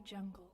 Jungle.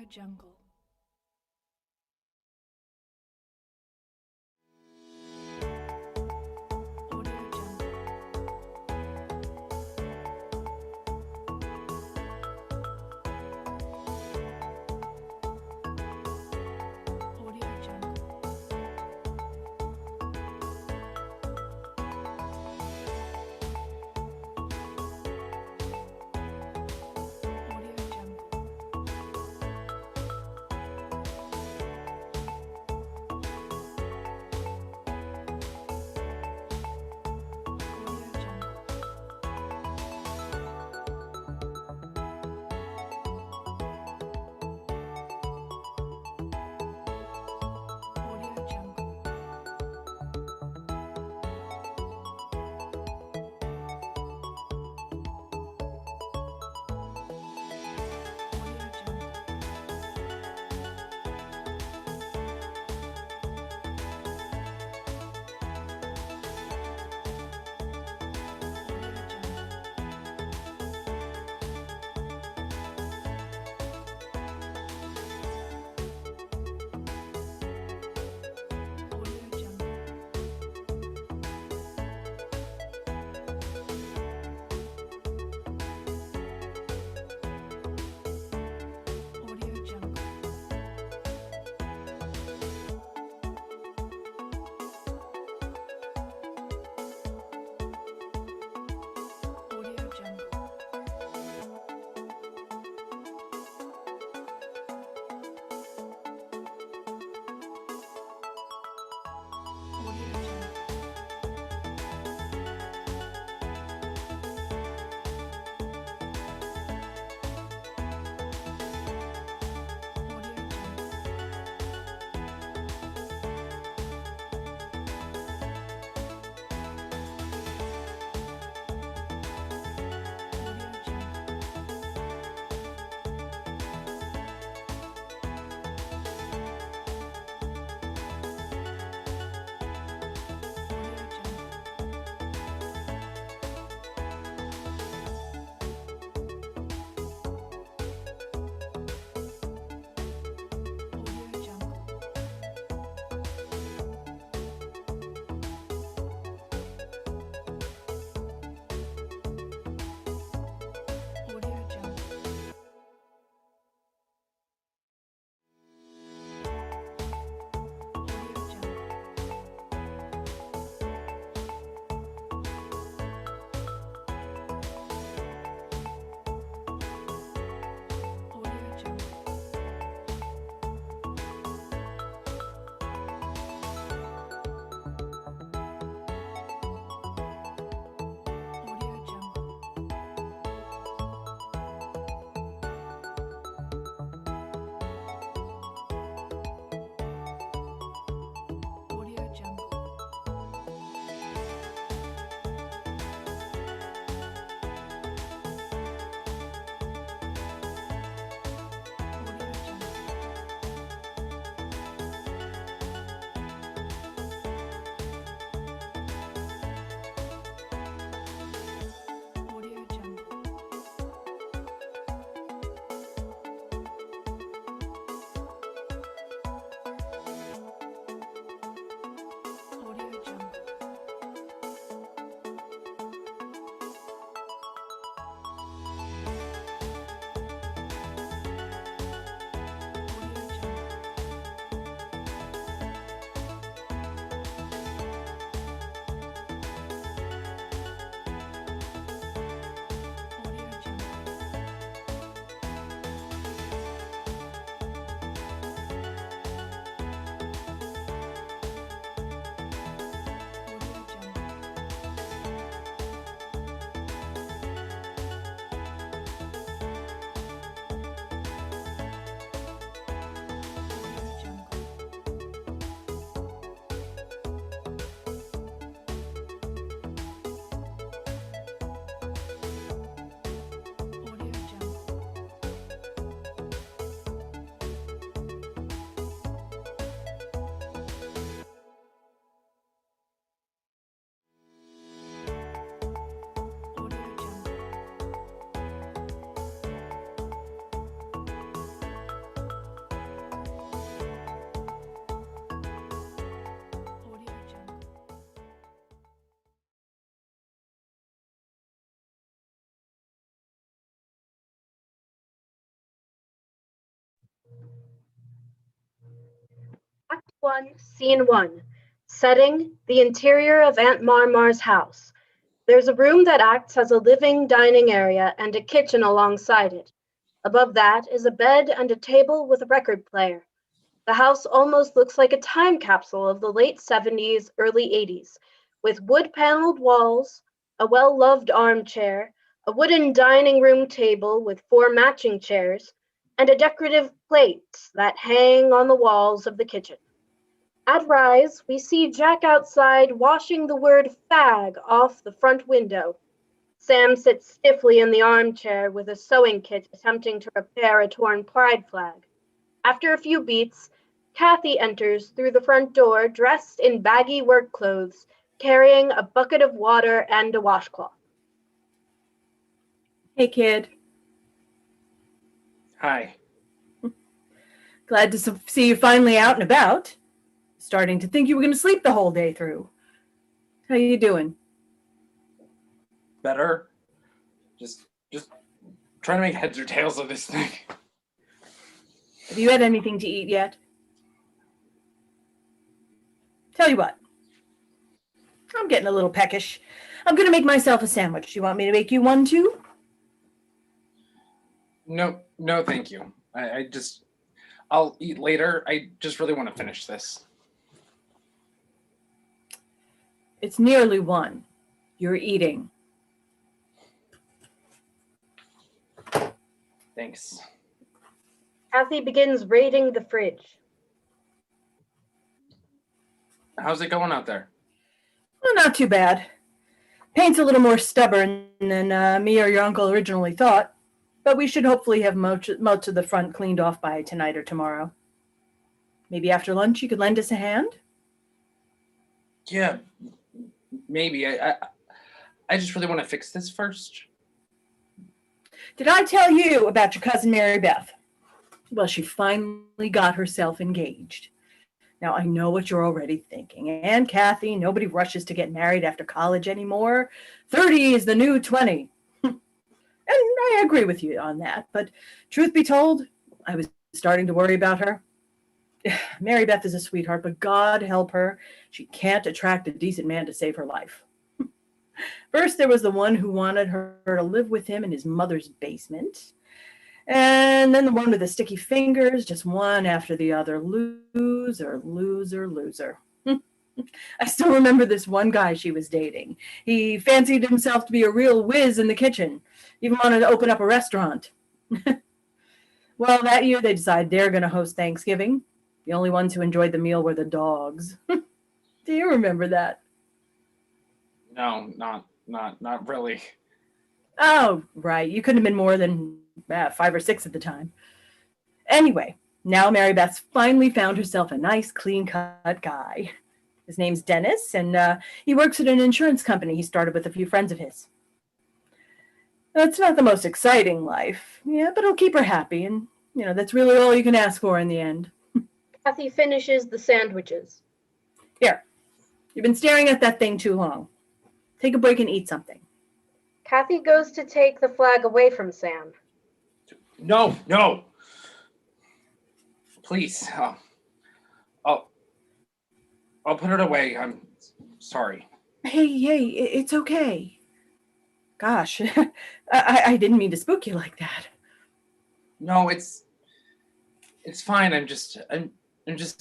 Jungle. 1, Scene 1. Setting, the interior of Aunt Marmar's house. There's a room that acts as a living dining area and a kitchen alongside it. Above that is a bed and a table with a record player. The house almost looks like a time capsule of the late 70s, early 80s, with wood-paneled walls, a well-loved armchair, a wooden dining room table with 4 matching chairs, and a decorative plates that hang on the walls of the kitchen. At Rise, we see Jack outside washing the word fag off the front window. Sam sits stiffly in the armchair with a sewing kit attempting to repair a torn pride flag. After a few beats, Kathy enters through the front door dressed in baggy work clothes, carrying a bucket of water and a washcloth. Hey, kid. Hi. Glad to see you finally out and about. Starting to think you were going to sleep the whole day through. How you doing? Better. Just trying to make heads or tails of this thing. Have you had anything to eat yet? Tell you what. I'm getting a little peckish. I'm going to make myself a sandwich. Do you want me to make you one too? No, thank you. I'll eat later. I just really want to finish this. It's nearly 1. You're eating. Thanks. Kathy begins raiding the fridge. How's it going out there? Well, not too bad. Paint's a little more stubborn than me or your uncle originally thought, but we should hopefully have most of the front cleaned off by tonight or tomorrow. Maybe after lunch you could lend us a hand? Yeah, maybe. I just really want to fix this first. Did I tell you about your cousin Mary Beth? Well, she finally got herself engaged. Now, I know what you're already thinking. And Kathy, nobody rushes to get married after college anymore. 30 is the new 20. And I agree with you on that. But truth be told, I was starting to worry about her. Mary Beth is a sweetheart, but God help her. She can't attract a decent man to save her life. First, there was the one who wanted her to live with him in his mother's basement. And then the one with the sticky fingers, just one after the other. Loser, loser, loser. I still remember this one guy she was dating. He fancied himself to be a real whiz in the kitchen, even wanted to open up a restaurant. Well, that year they decided they're going to host Thanksgiving. The only ones who enjoyed the meal were the dogs. Do you remember that? No, not really. Oh, right. You couldn't have been more than 5 or 6 at the time. Anyway, now Mary Beth's finally found herself a nice, clean-cut guy. His name's Dennis, and he works at an insurance company he started with a few friends of his. It's not the most exciting life, yeah, but it'll keep her happy, and, that's really all you can ask for in the end. Kathy finishes the sandwiches. Here, you've been staring at that thing too long. Take a break and eat something. Kathy goes to take the flag away from Sam. No. Please. I'll put it away. I'm sorry. Hey, it's okay. Gosh, I didn't mean to spook you like that. No, it's fine. I'm just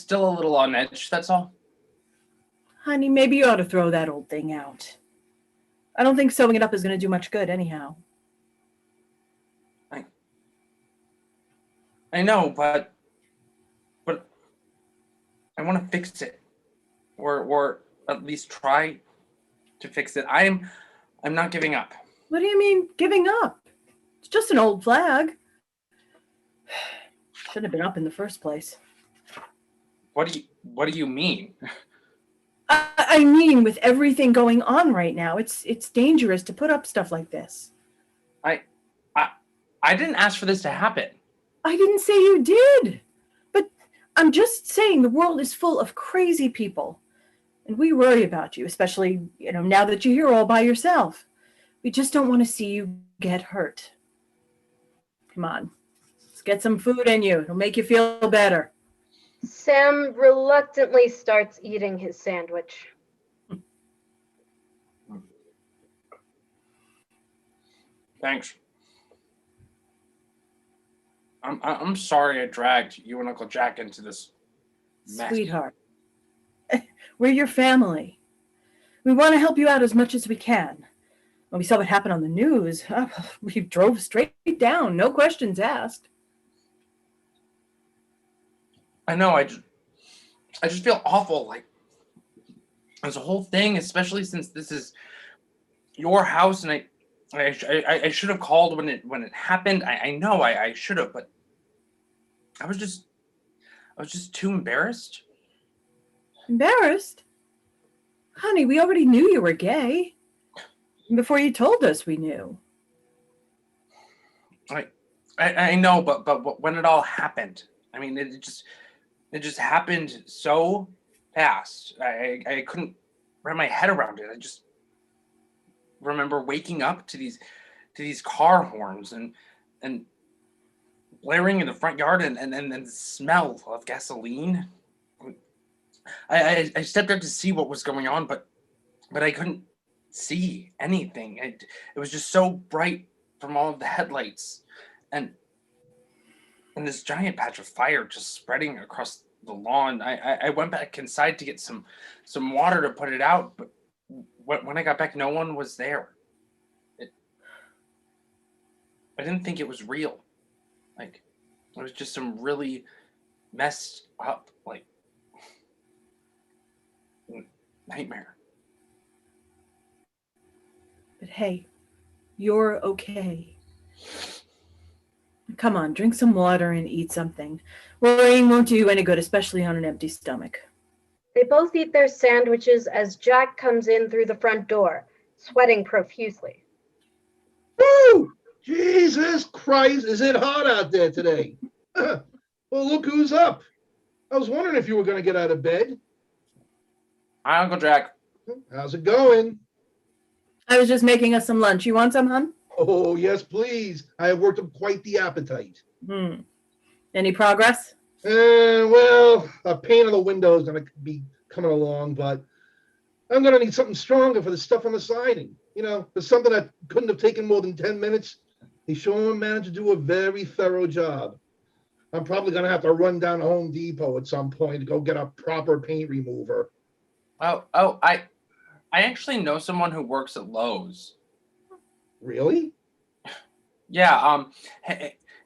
still a little on edge, that's all. Honey, maybe you ought to throw that old thing out. I don't think sewing it up is going to do much good anyhow. I know, but I want to fix it, or at least try to fix it. I'm not giving up. What do you mean giving up? It's just an old flag. Shouldn't have been up in the first place. What do you mean? I mean, with everything going on right now, it's dangerous to put up stuff like this. I didn't ask for this to happen. I didn't say you did. But I'm just saying the world is full of crazy people. And we worry about you, especially, now that you're here all by yourself. We just don't want to see you get hurt. Come on. Let's get some food in you. It'll make you feel better. Sam reluctantly starts eating his sandwich. Thanks. I'm sorry I dragged you and Uncle Jack into this mess. Sweetheart, we're your family. We want to help you out as much as we can. When we saw what happened on the news, we drove straight down, no questions asked. I know, I just feel awful. Like, there's a whole thing, especially since this is your house, and I should have called when it happened. I know I should have, but I was just too embarrassed. Embarrassed? Honey, we already knew you were gay. Before you told us, we knew. I know, but when it all happened, I mean, it just happened so fast. I couldn't wrap my head around it. I just remember waking up to these car horns and blaring in the front yard and the smell of gasoline. I stepped out to see what was going on, but I couldn't see anything. It was just so bright from all of the headlights, and this giant patch of fire just spreading across the lawn. I went back inside to get some water to put it out, but when I got back, no one was there. I didn't think it was real. Like, it was just some really messed up, like, nightmare. But hey, you're okay. Come on, drink some water and eat something. Worrying won't do you any good, especially on an empty stomach. They both eat their sandwiches as Jack comes in through the front door, sweating profusely. Woo! Jesus Christ, is it hot out there today? Well, look who's up. I was wondering if you were going to get out of bed. Hi, Uncle Jack. How's it going? I was just making us some lunch. You want some, hon? Oh, yes, please. I have worked up quite the appetite. Any progress? Well, a pane of the window is going to be coming along, but I'm going to need something stronger for the stuff on the siding. You know, for something that couldn't have taken more than 10 minutes. They sure managed to do a very thorough job. I'm probably going to have to run down to Home Depot at some point to go get a proper paint remover. I actually know someone who works at Lowe's. Really? Yeah,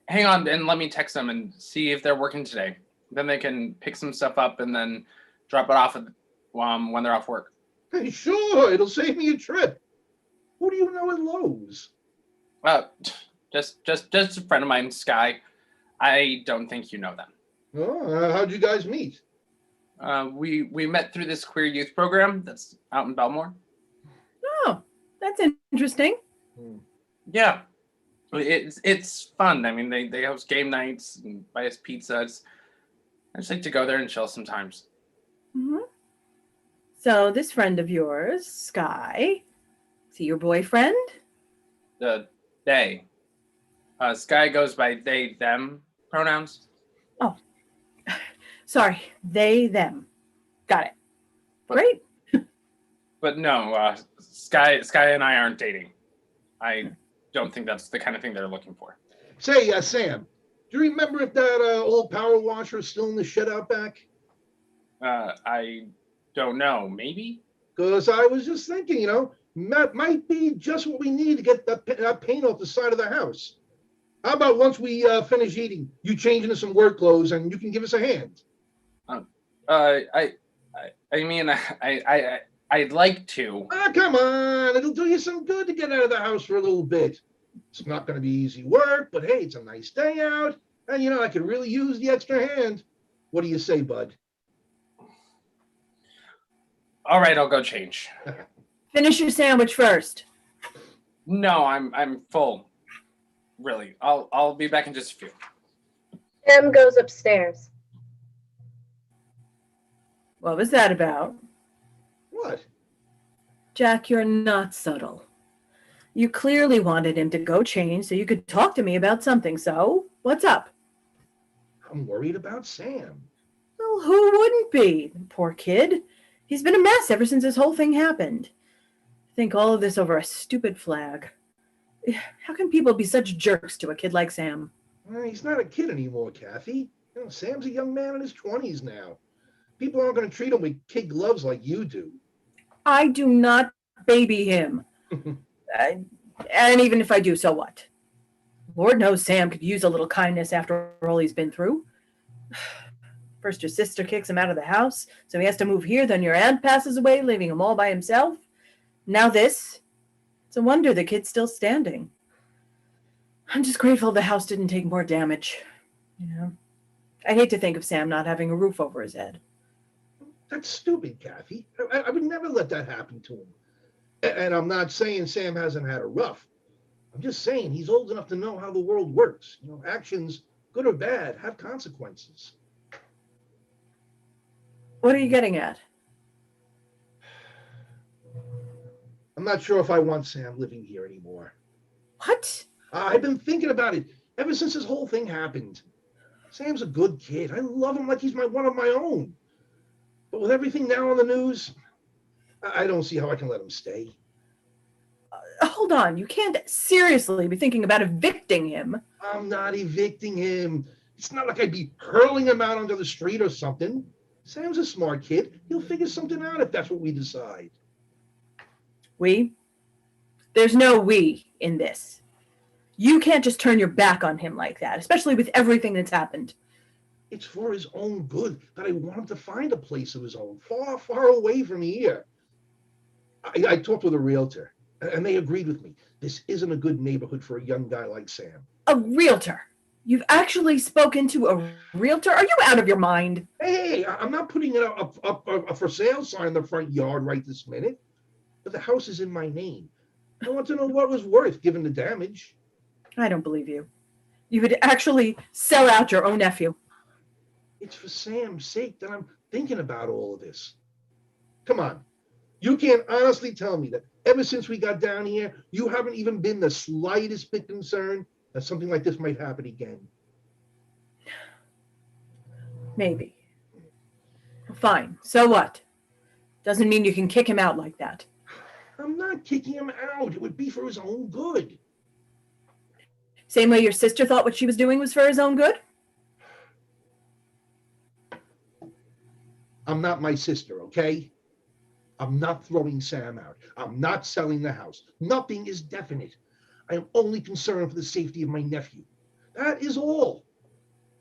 hang on and let me text them and see if they're working today. Then they can pick some stuff up and then drop it off when they're off work. Hey, sure, it'll save me a trip. Who do you know at Lowe's? Just a friend of mine, Sky. I don't think you know them. Oh, how'd you guys meet? We met through this queer youth program that's out in Belmore. Oh, that's interesting. Yeah, it's fun. I mean, they host game nights and buy us pizzas. I just like to go there and chill sometimes. Mm-hmm. So this friend of yours, Sky, is he your boyfriend? They. Sky goes by they, them pronouns. Oh, sorry, they, them. Got it. Great. But no, Sky and I aren't dating. I don't think that's the kind of thing they're looking for. Say, Sam, do you remember if that old power washer is still in the shed out back? I don't know. Maybe? Because I was just thinking, you know, that might be just what we need to get that paint off the side of the house. How about once we finish eating, you change into some work clothes and you can give us a hand? I mean, I'd like to. Come on, it'll do you some good to get out of the house for a little bit. It's not going to be easy work, but hey, it's a nice day out, and you know, I could really use the extra hand. What do you say, bud? All right, I'll go change. Finish your sandwich first. No, I'm full. Really, I'll be back in just a few. Sam goes upstairs. What was that about? What? Jack, you're not subtle. You clearly wanted him to go change so you could talk to me about something. So, what's up? I'm worried about Sam. Well, Well, who wouldn't be? Poor kid. He's been a mess ever since this whole thing happened. I think all of this over a stupid flag. How can people be such jerks to a kid like Sam? He's not a kid anymore, Kathy. Sam's a young man in his 20s now. People aren't going to treat him with kid gloves like you do. I do not baby him. And even if I do, so what? Lord knows Sam could use a little kindness after all he's been through. First your sister kicks him out of the house, so he has to move here. Then your aunt passes away, leaving him all by himself. Now this. It's a wonder the kid's still standing. I'm just grateful the house didn't take more damage. I hate to think of Sam not having a roof over his head. That's stupid, Kathy. I would never let that happen to him. And I'm not saying Sam hasn't had a rough. I'm just saying he's old enough to know how the world works. Actions, good or bad, have consequences. What are you getting at? I'm not sure if I want Sam living here anymore. What? I've been thinking about it ever since this whole thing happened. Sam's a good kid. I love him like he's one of my own. But with everything now on the news, I don't see how I can let him stay. Hold on. You can't seriously be thinking about evicting him. I'm not evicting him. It's not like I'd be hurling him out onto the street or something. Sam's a smart kid. He'll figure something out if that's what we decide. We? There's no we in this. You can't just turn your back on him like that, especially with everything that's happened. It's for his own good that I want him to find a place of his own, far, far away from here. I talked with a realtor, and they agreed with me. This isn't a good neighborhood for a young guy like Sam. A realtor? You've actually spoken to a realtor? Are you out of your mind? Hey, I'm not putting up a for sale sign in the front yard right this minute, but the house is in my name. I want to know what it was worth given the damage. I don't believe you. You would actually sell out your own nephew. It's for Sam's sake that I'm thinking about all of this. Come on. You can't honestly tell me that ever since we got down here, you haven't even been the slightest bit concerned that something like this might happen again. Maybe. Fine. So what? Doesn't mean you can kick him out like that. I'm not kicking him out. It would be for his own good. Same way your sister thought what she was doing was for his own good? I'm not my sister, okay? I'm not throwing Sam out. I'm not selling the house. Nothing is definite. I am only concerned for the safety of my nephew. That is all.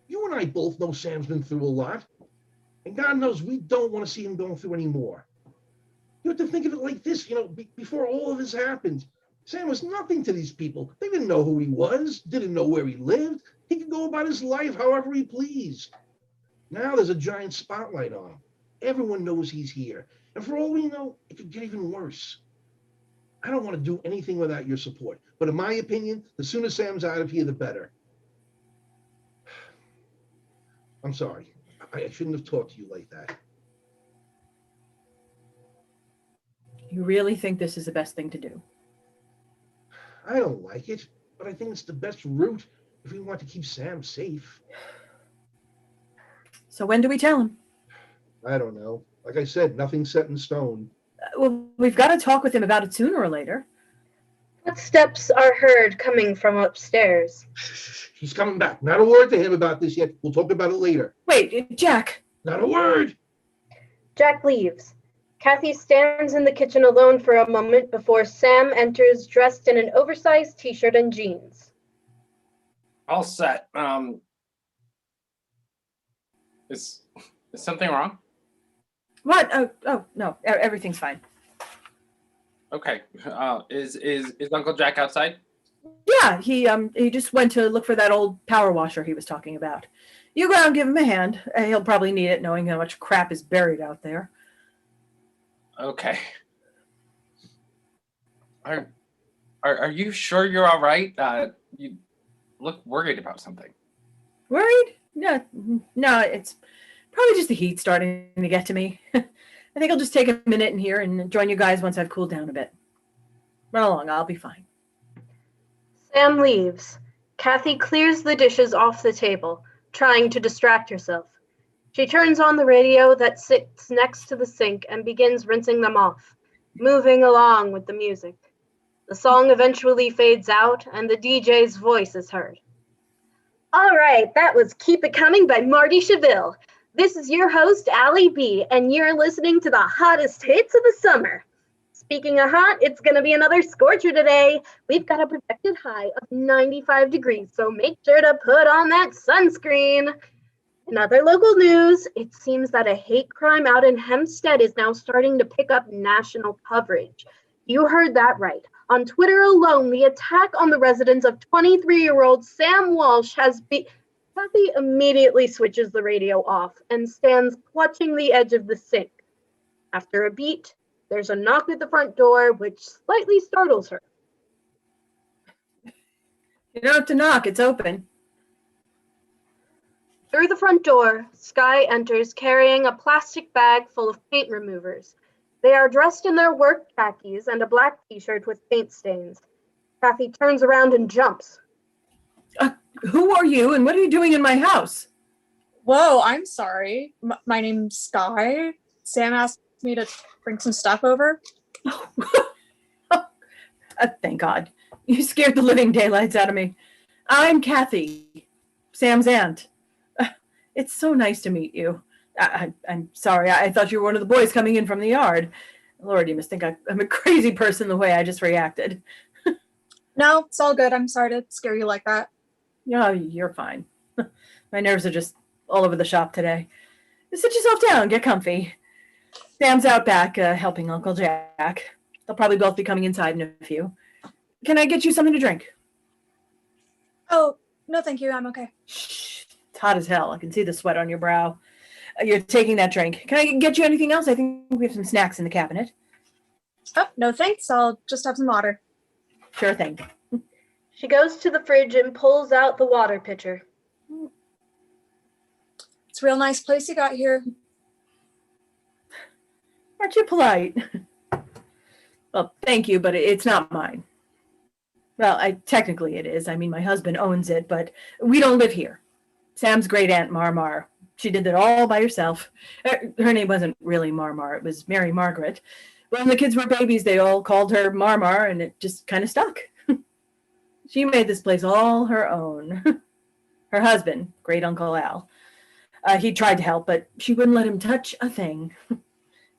You and I both know Sam's been through a lot. And God knows we don't want to see him going through any more. You have to think of it like this, before all of this happened, Sam was nothing to these people. They didn't know who he was, didn't know where he lived. He could go about his life however he pleased. Now there's a giant spotlight on him. Everyone knows he's here. And for all we know, it could get even worse. I don't want to do anything without your support. But in my opinion, the sooner Sam's out of here, the better. I'm sorry. I shouldn't have talked to you like that. You really think this is the best thing to do? I don't like it, but I think it's the best route if we want to keep Sam safe. So when do we tell him? I don't know. Like I said, nothing's set in stone. Well, we've got to talk with him about it sooner or later. Footsteps are heard coming from upstairs. He's coming back. Not a word to him about this yet. We'll talk about it later. Wait, Jack. Not a word. Jack leaves. Kathy stands in the kitchen alone for a moment before Sam enters dressed in an oversized t-shirt and jeans. All set. Is something wrong? What? Oh, no. Everything's fine. Okay. Is Uncle Jack outside? Yeah, he just went to look for that old power washer he was talking about. You go out and give him a hand. He'll probably need it, knowing how much crap is buried out there. Okay. Are you sure you're all right? You look worried about something. Worried? No, it's probably just the heat starting to get to me. I think I'll just take a minute in here and join you guys once I've cooled down a bit. Run along, I'll be fine. Sam leaves. Kathy clears the dishes off the table, trying to distract herself. She turns on the radio that sits next to the sink and begins rinsing them off, moving along with the music. The song eventually fades out and the DJ's voice is heard. All right, that was Keep It Coming by Marty Cheville. This is your host, Allie B, and you're listening to the hottest hits of the summer. Speaking of hot, it's going to be another scorcher today. We've got a projected high of 95 degrees, so make sure to put on that sunscreen. In other local news, it seems that a hate crime out in Hempstead is now starting to pick up national coverage. You heard that right. On Twitter alone, the attack on the residence of 23-year-old Sam Walsh has been... Kathy immediately switches the radio off and stands clutching the edge of the sink. After a beat, there's a knock at the front door, which slightly startles her. You don't have to knock, it's open. Through the front door, Skye enters carrying a plastic bag full of paint removers. They are dressed in their work khakis and a black t-shirt with paint stains. Kathy turns around and jumps. Who are you and what are you doing in my house? Whoa, I'm sorry. My name's Skye. Sam asked me to bring some stuff over. Thank God. You scared the living daylights out of me. I'm Kathy, Sam's aunt. It's so nice to meet you. I'm sorry. I thought you were one of the boys coming in from the yard. Lord, you must think I'm a crazy person the way I just reacted. No, it's all good. I'm sorry to scare you like that. No, you're fine. My nerves are just all over the shop today. Sit yourself down, get comfy. Sam's out back helping Uncle Jack. They'll probably both be coming inside in a few. Can I get you something to drink? Oh, no, thank you. I'm okay. Shh, it's hot as hell. I can see the sweat on your brow. You're taking that drink. Can I get you anything else? I think we have some snacks in the cabinet. Oh, no, thanks. I'll just have some water. Sure thing. She goes to the fridge and pulls out the water pitcher. It's a real nice place you got here. Aren't you polite? Well, thank you, but it's not mine. Well, technically it is. I mean, my husband owns it, but we don't live here. Sam's great aunt Marmar. She did that all by herself. Her name wasn't really Marmar. It was Mary Margaret. When the kids were babies, they all called her Marmar, and it just kind of stuck. She made this place all her own. Her husband, great Uncle Al, he tried to help, but she wouldn't let him touch a thing.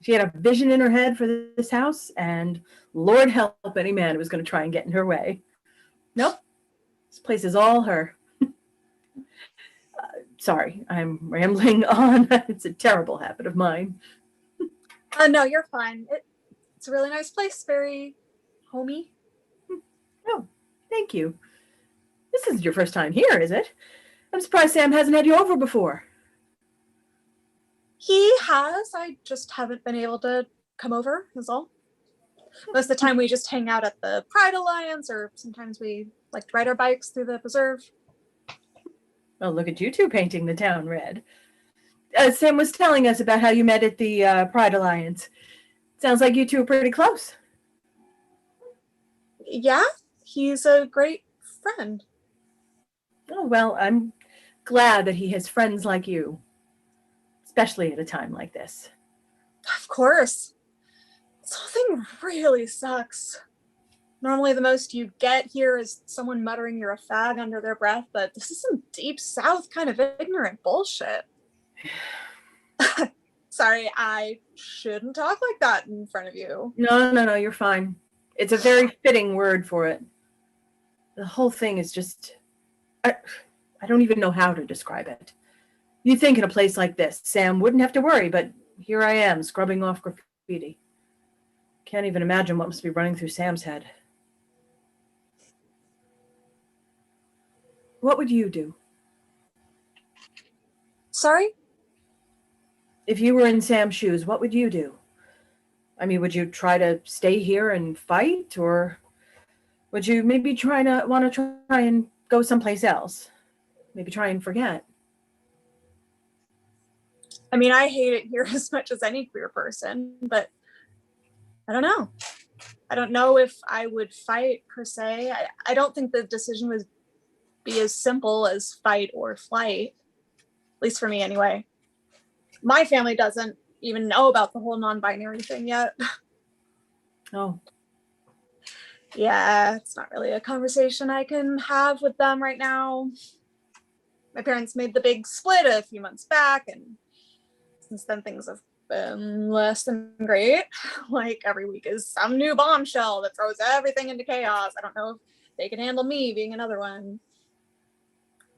She had a vision in her head for this house, and Lord help any man who was going to try and get in her way. Nope, this place is all her. Sorry, I'm rambling on. It's a terrible habit of mine. No, you're fine. It's a really nice place, very homey. Oh, thank you. This isn't your first time here, is it? I'm surprised Sam hasn't had you over before. He has. I just haven't been able to come over, is all. Most of the time we just hang out at the Pride Alliance, or sometimes we like to ride our bikes through the preserve. Oh, look at you two painting the town red. Sam was telling us about how you met at the Pride Alliance. Sounds like you two are pretty close. Yeah, he's a great friend. Oh, well, I'm glad that he has friends like you, especially at a time like this. Of course. This whole thing really sucks. Normally the most you get here is someone muttering you're a fag under their breath, but this is some deep south kind of ignorant bullshit. Sorry, I shouldn't talk like that in front of you. No, you're fine. It's a very fitting word for it. The whole thing is just, I don't even know how to describe it. You'd think in a place like this, Sam wouldn't have to worry, but here I am scrubbing off graffiti. Can't even imagine what must be running through Sam's head. What would you do? Sorry? If you were in Sam's shoes, what would you do? I mean, would you try to stay here and fight, or would you maybe want to try and go someplace else? Maybe try and forget? I mean, I hate it here as much as any queer person, but I don't know. I don't know if I would fight per se. I don't think the decision would be as simple as fight or flight, at least for me anyway. My family doesn't even know about the whole non-binary thing yet. Oh, Yeah, it's not really a conversation I can have with them right now. My parents made the big split a few months back, and since then things have been less than great. Like every week is some new bombshell that throws everything into chaos. I don't know if they can handle me being another one.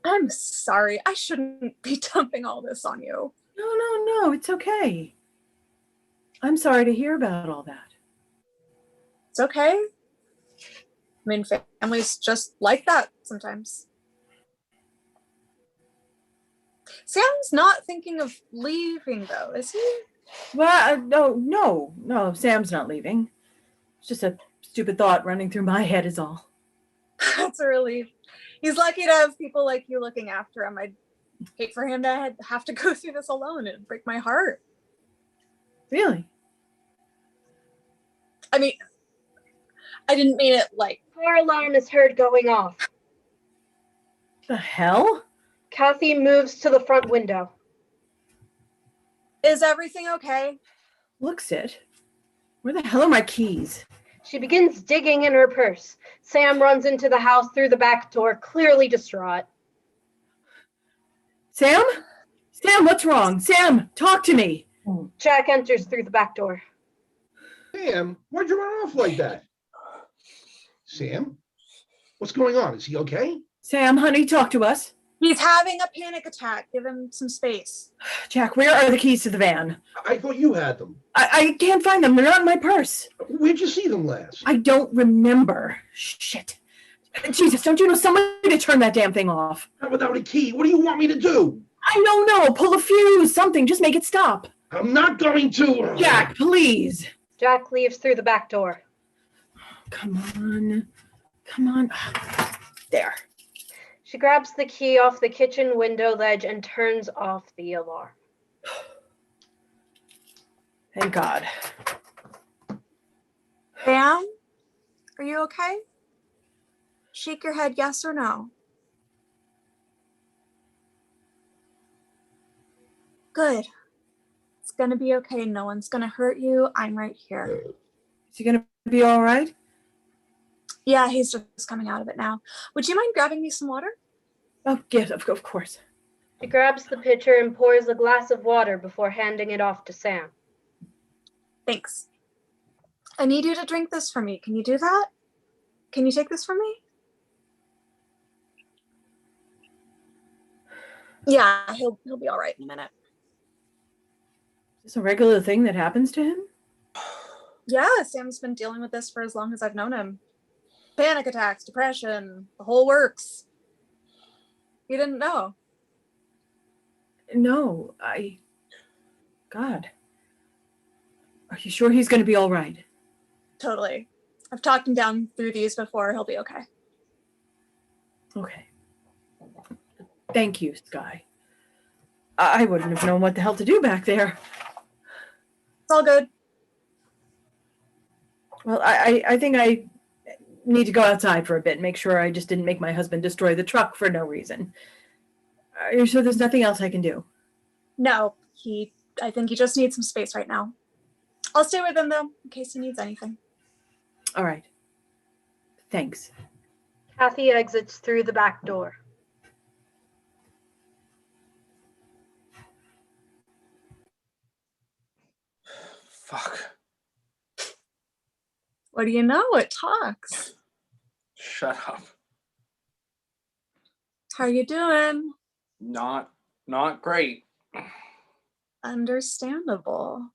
I'm sorry. I shouldn't be dumping all this on you. no, it's okay. I'm sorry to hear about all that. It's okay. I mean, families just like that sometimes. Sam's not thinking of leaving, though, is he? Well, no, Sam's not leaving. It's just a stupid thought running through my head is all. That's a relief. He's lucky to have people like you looking after him. I'd hate for him to have to go through this alone. It'd break my heart. Really? I mean, I didn't mean it like... Car alarm is heard going off. The hell? Kathy moves to the front window. Is everything okay? Looks it. Where the hell are my keys? She begins digging in her purse. Sam runs into the house through the back door, clearly distraught. Sam? Sam, what's wrong? Sam, talk to me. Jack enters through the back door. Sam, why'd you run off like that? Sam? What's going on? Is he okay? Sam, honey, talk to us. He's having a panic attack. Give him some space. Jack, where are the keys to the van? I thought you had them. I can't find them. They're not in my purse. Where'd you see them last? I don't remember. Shit. Jesus, don't you know someone to turn that damn thing off? Not without a key. What do you want me to do? I don't know. Pull a fuse, something. Just make it stop. I'm not going to. Jack, please. Jack leaves through the back door. Come on. There. She grabs the key off the kitchen window ledge and turns off the alarm. Thank God. Sam, are you okay? Shake your head yes or no. Good. It's gonna be okay. No one's gonna hurt you. I'm right here. Is he gonna be all right? Yeah, he's just coming out of it now. Would you mind grabbing me some water? Oh, yes, of course. She grabs the pitcher and pours a glass of water before handing it off to Sam. Thanks. I need you to drink this for me. Can you do that? Can you take this for me? Yeah, he'll be all right in a minute. Is this a regular thing that happens to him? Yeah, Sam's been dealing with this for as long as I've known him. Panic attacks, depression, the whole works. You didn't know? No, God. Are you sure he's going to be all right? Totally. I've talked him down through these before. He'll be okay. Okay. Thank you, Sky. I wouldn't have known what the hell to do back there. It's all good. Well, I think I need to go outside for a bit, make sure I just didn't make my husband destroy the truck for no reason. Are you sure there's nothing else I can do? No, I think he just needs some space right now. I'll stay with him though, in case he needs anything. All right. Thanks. Kathy exits through the back door. Fuck. What do you know? It talks. Shut up. How you doing? Not great. Understandable.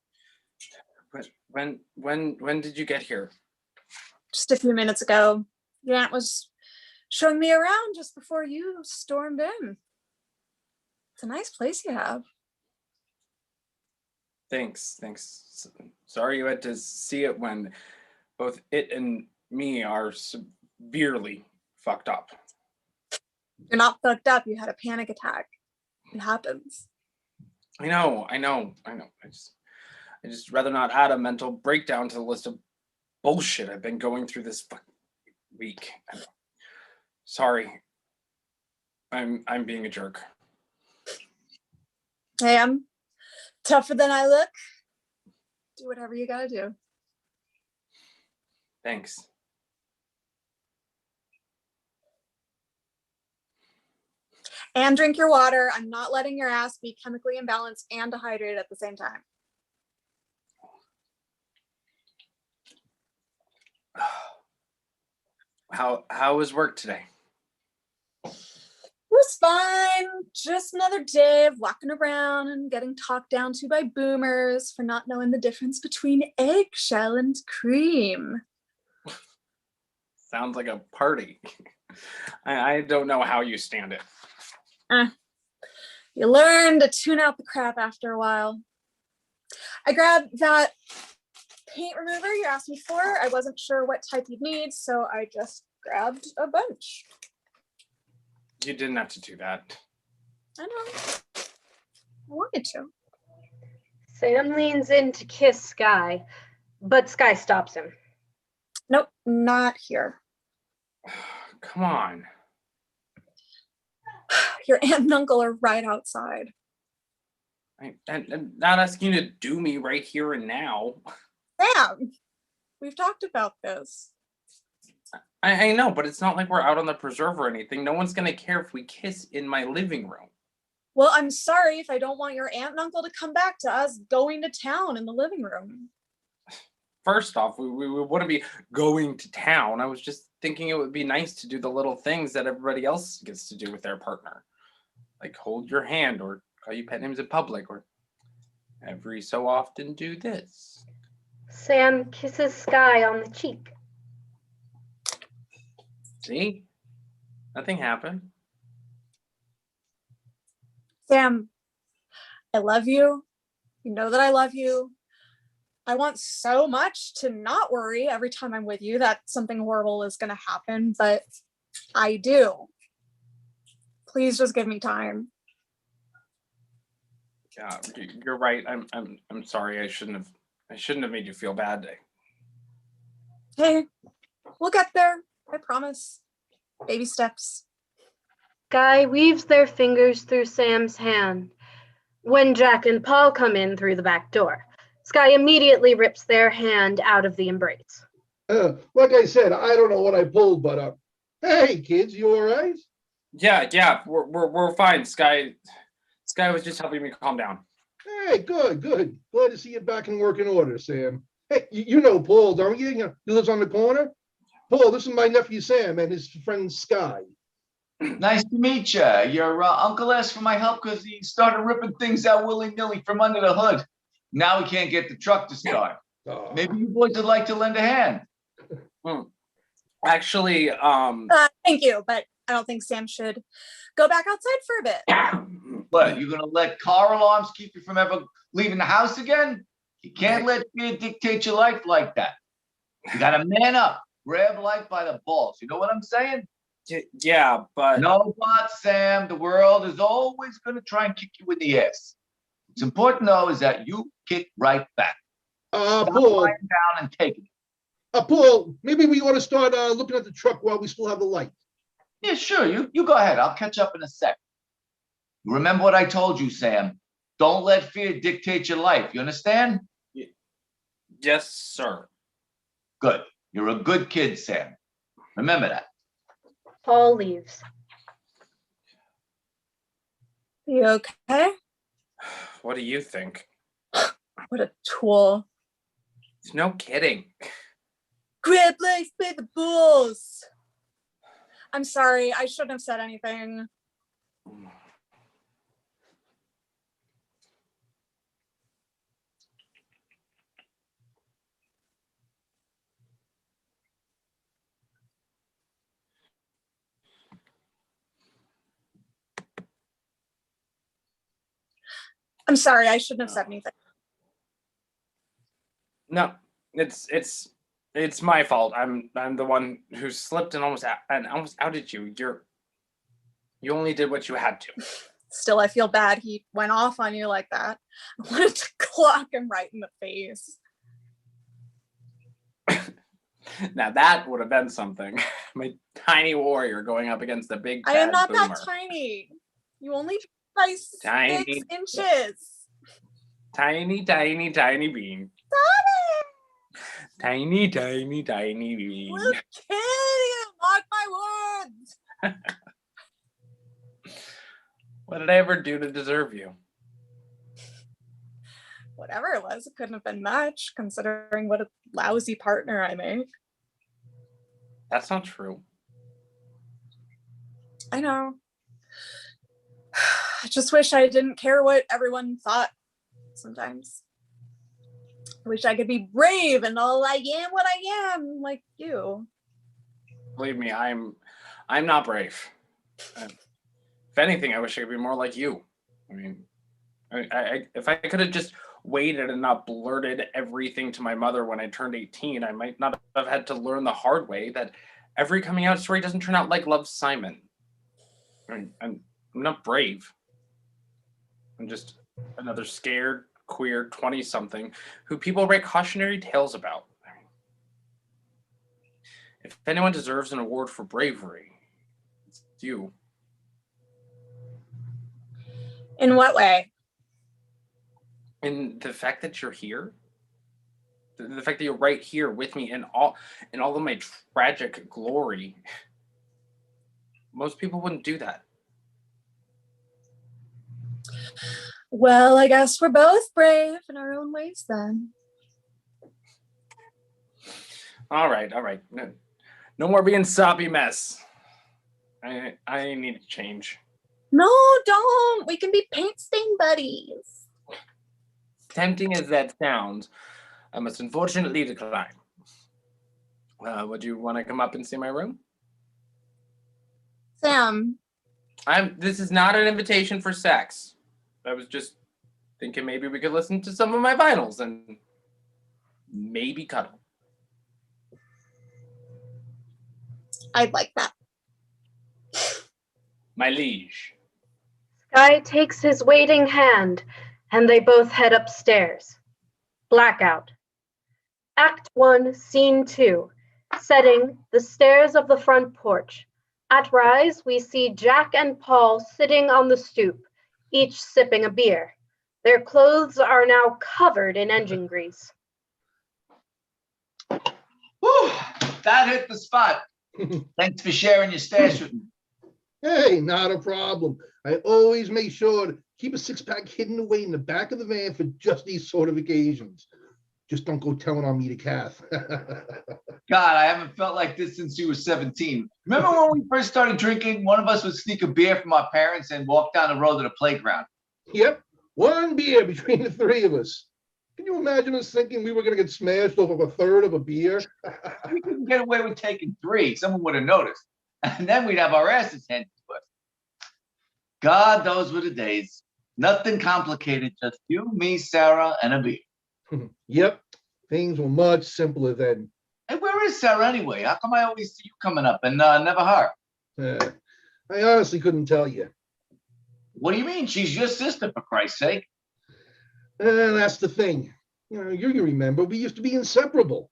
When did you get here? Just a few minutes ago. Your aunt was showing me around just before you stormed in. It's a nice place you have. Thanks. Sorry you had to see it when both it and me are severely fucked up. You're not fucked up. You had a panic attack. It happens. I know. I just rather not add a mental breakdown to the list of bullshit I've been going through this fucking week. Sorry. I'm being a jerk. Hey, I'm Tougher than I look. Do whatever you gotta do. Thanks. And drink your water. I'm not letting your ass be chemically imbalanced and dehydrated at the same time. How was work today? It was fine. Just another day of walking around and getting talked down to by boomers for not knowing the difference between eggshell and cream. Sounds like a party. I don't know how you stand it. You learn to tune out the crap after a while. I grabbed that paint remover you asked me for. I wasn't sure what type you'd need, so I just grabbed a bunch. You didn't have to do that. I know. I wanted to. Sam leans in to kiss Sky, but Sky stops him. Nope, not here. Come on. Your aunt and uncle are right outside. I'm not asking you to do me right here and now. Sam, we've talked about this. I know, but it's not like we're out on the preserve or anything. No one's gonna care if we kiss in my living room. Well, I'm sorry if I don't want your aunt and uncle to come back to us going to town in the living room. First off, we wouldn't be going to town. I was just thinking it would be nice to do the little things that everybody else gets to do with their partner. Like hold your hand or call you pet names in public or every so often do this. Sam kisses Sky on the cheek. See? Nothing happened. Sam, I love you. You know that I love you. I want so much to not worry every time I'm with you that something horrible is going to happen, but I do. Please just give me time. Yeah, you're right. I'm sorry. I shouldn't have made you feel bad. Hey, we'll get there. I promise. Baby steps. Sky weaves their fingers through Sam's hand. When Jack and Paul come in through the back door, Sky immediately rips their hand out of the embrace. Like I said, I don't know what I pulled, but hey kids, you all right? Yeah, we're fine. Sky was just helping me calm down. Hey, good. Glad to see you back in working order, Sam. Hey, you know Paul, don't you? He lives on the corner. Paul, this is my nephew Sam and his friend Sky. Nice to meet you. Your uncle asked for my help because he started ripping things out willy-nilly from under the hood. Now we can't get the truck to start. Oh. Maybe you boys would like to lend a hand. Actually, Thank you, but I don't think Sam should go back outside for a bit. What, you gonna let car alarms keep you from ever leaving the house again? You can't let fear dictate your life like that. You gotta man up, grab life by the balls. You know what I'm saying? yeah, but No buts, Sam. The world is always gonna try and kick you in the ass. What's important though is that you kick right back. Stop Paul, lying down and taking it. Paul, maybe we ought to start looking at the truck while we still have the light. Yeah, sure. You go ahead. I'll catch up in a sec. Remember what I told you, Sam. Don't let fear dictate your life. You understand? yes, sir. Good. You're a good kid, Sam. Remember that. Paul leaves. You okay? What do you think? What a tool. No kidding. Grab life by the balls. I'm sorry. I shouldn't have said anything. I'm sorry. I shouldn't have said anything. No, it's my fault. I'm the one who slipped and almost outed you. You only did what you had to. Still, I feel bad he went off on you like that. I wanted to clock him right in the face. Now that would have been something. My tiny warrior going up against the big I am bad not boomer. that tiny. You only by Tiny. 6 inches. Tiny, tiny, tiny bean. Tiny, tiny, tiny bean. We're kidding. Mark my words. What did I ever do to deserve you? Whatever it was, it couldn't have been much, considering what a lousy partner I make. That's not true. I know. I just wish I didn't care what everyone thought sometimes. I wish I could be brave and all I am what I am, like you. Believe me, I'm not brave. If anything, I wish I could be more like you. I mean, if I could have just waited and not blurted everything to my mother when I turned 18, I might not have had to learn the hard way that every coming out story doesn't turn out like Love, Simon. I mean, I'm not brave. I'm just another scared, queer 20-something who people write cautionary tales about. I mean, if anyone deserves an award for bravery, it's you. In what way? And the fact that you're here, the fact that you're right here with me in all of my tragic glory, most people wouldn't do that. Well, I guess we're both brave in our own ways then. All right. No more being soppy mess. I need to change. No, don't. We can be paint stain buddies. Tempting as that sounds, I must unfortunately decline. Would you want to come up and see my room? Sam. This is not an invitation for sex. I was just thinking maybe we could listen to some of my vinyls and maybe cuddle. I'd like that. My liege. Sky takes his waiting hand, and they both head upstairs. Blackout. Act 1, Scene 2. Setting, the stairs of the front porch. At rise, we see Jack and Paul sitting on the stoop, each sipping a beer. Their clothes are now covered in engine grease. Whew, that hit the spot. Thanks for sharing your stash with me. Hey, not a problem. I always make sure to keep a six-pack hidden away in the back of the van for just these sort of occasions. Just don't go telling on me to Kath. God, I haven't felt like this since you were 17. Remember when we first started drinking, one of us would sneak a beer from our parents and walk down the road to the playground? Yep, one beer between the three of us. Can you imagine us thinking we were going to get smashed off of a third of a beer? We couldn't get away with taking 3. Someone would have noticed. And then we'd have our asses handed to us. God, those were the days. Nothing complicated, just you, me, Sarah, and a beer. Yep, things were much simpler then. Hey, where is Sarah anyway? How come I always see you coming up and never her? I honestly couldn't tell you. What do you mean? She's your sister, for Christ's sake. That's the thing. You remember, we used to be inseparable.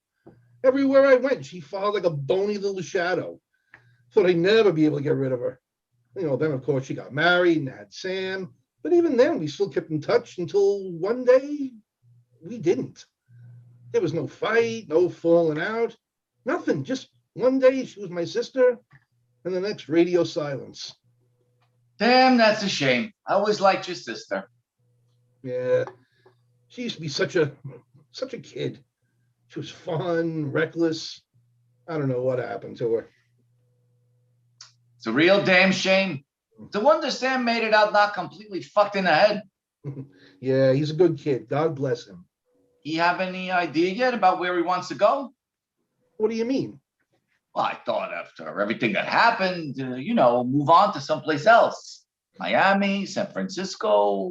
Everywhere I went, she followed like a bony little shadow. Thought I'd never be able to get rid of her. Then of course she got married and had Sam. But even then, we still kept in touch until one day we didn't. There was no fight, no falling out, nothing. Just one day she was my sister, and the next radio silence. Damn, that's a shame. I always liked your sister. Yeah, she used to be such a kid. She was fun, reckless. I don't know what happened to her. It's a real damn shame. It's a wonder Sam made it out not completely fucked in the head. Yeah, he's a good kid. God bless him. He have any idea yet about where he wants to go? What do you mean? Well, I thought after everything that happened, move on to someplace else. Miami, San Francisco.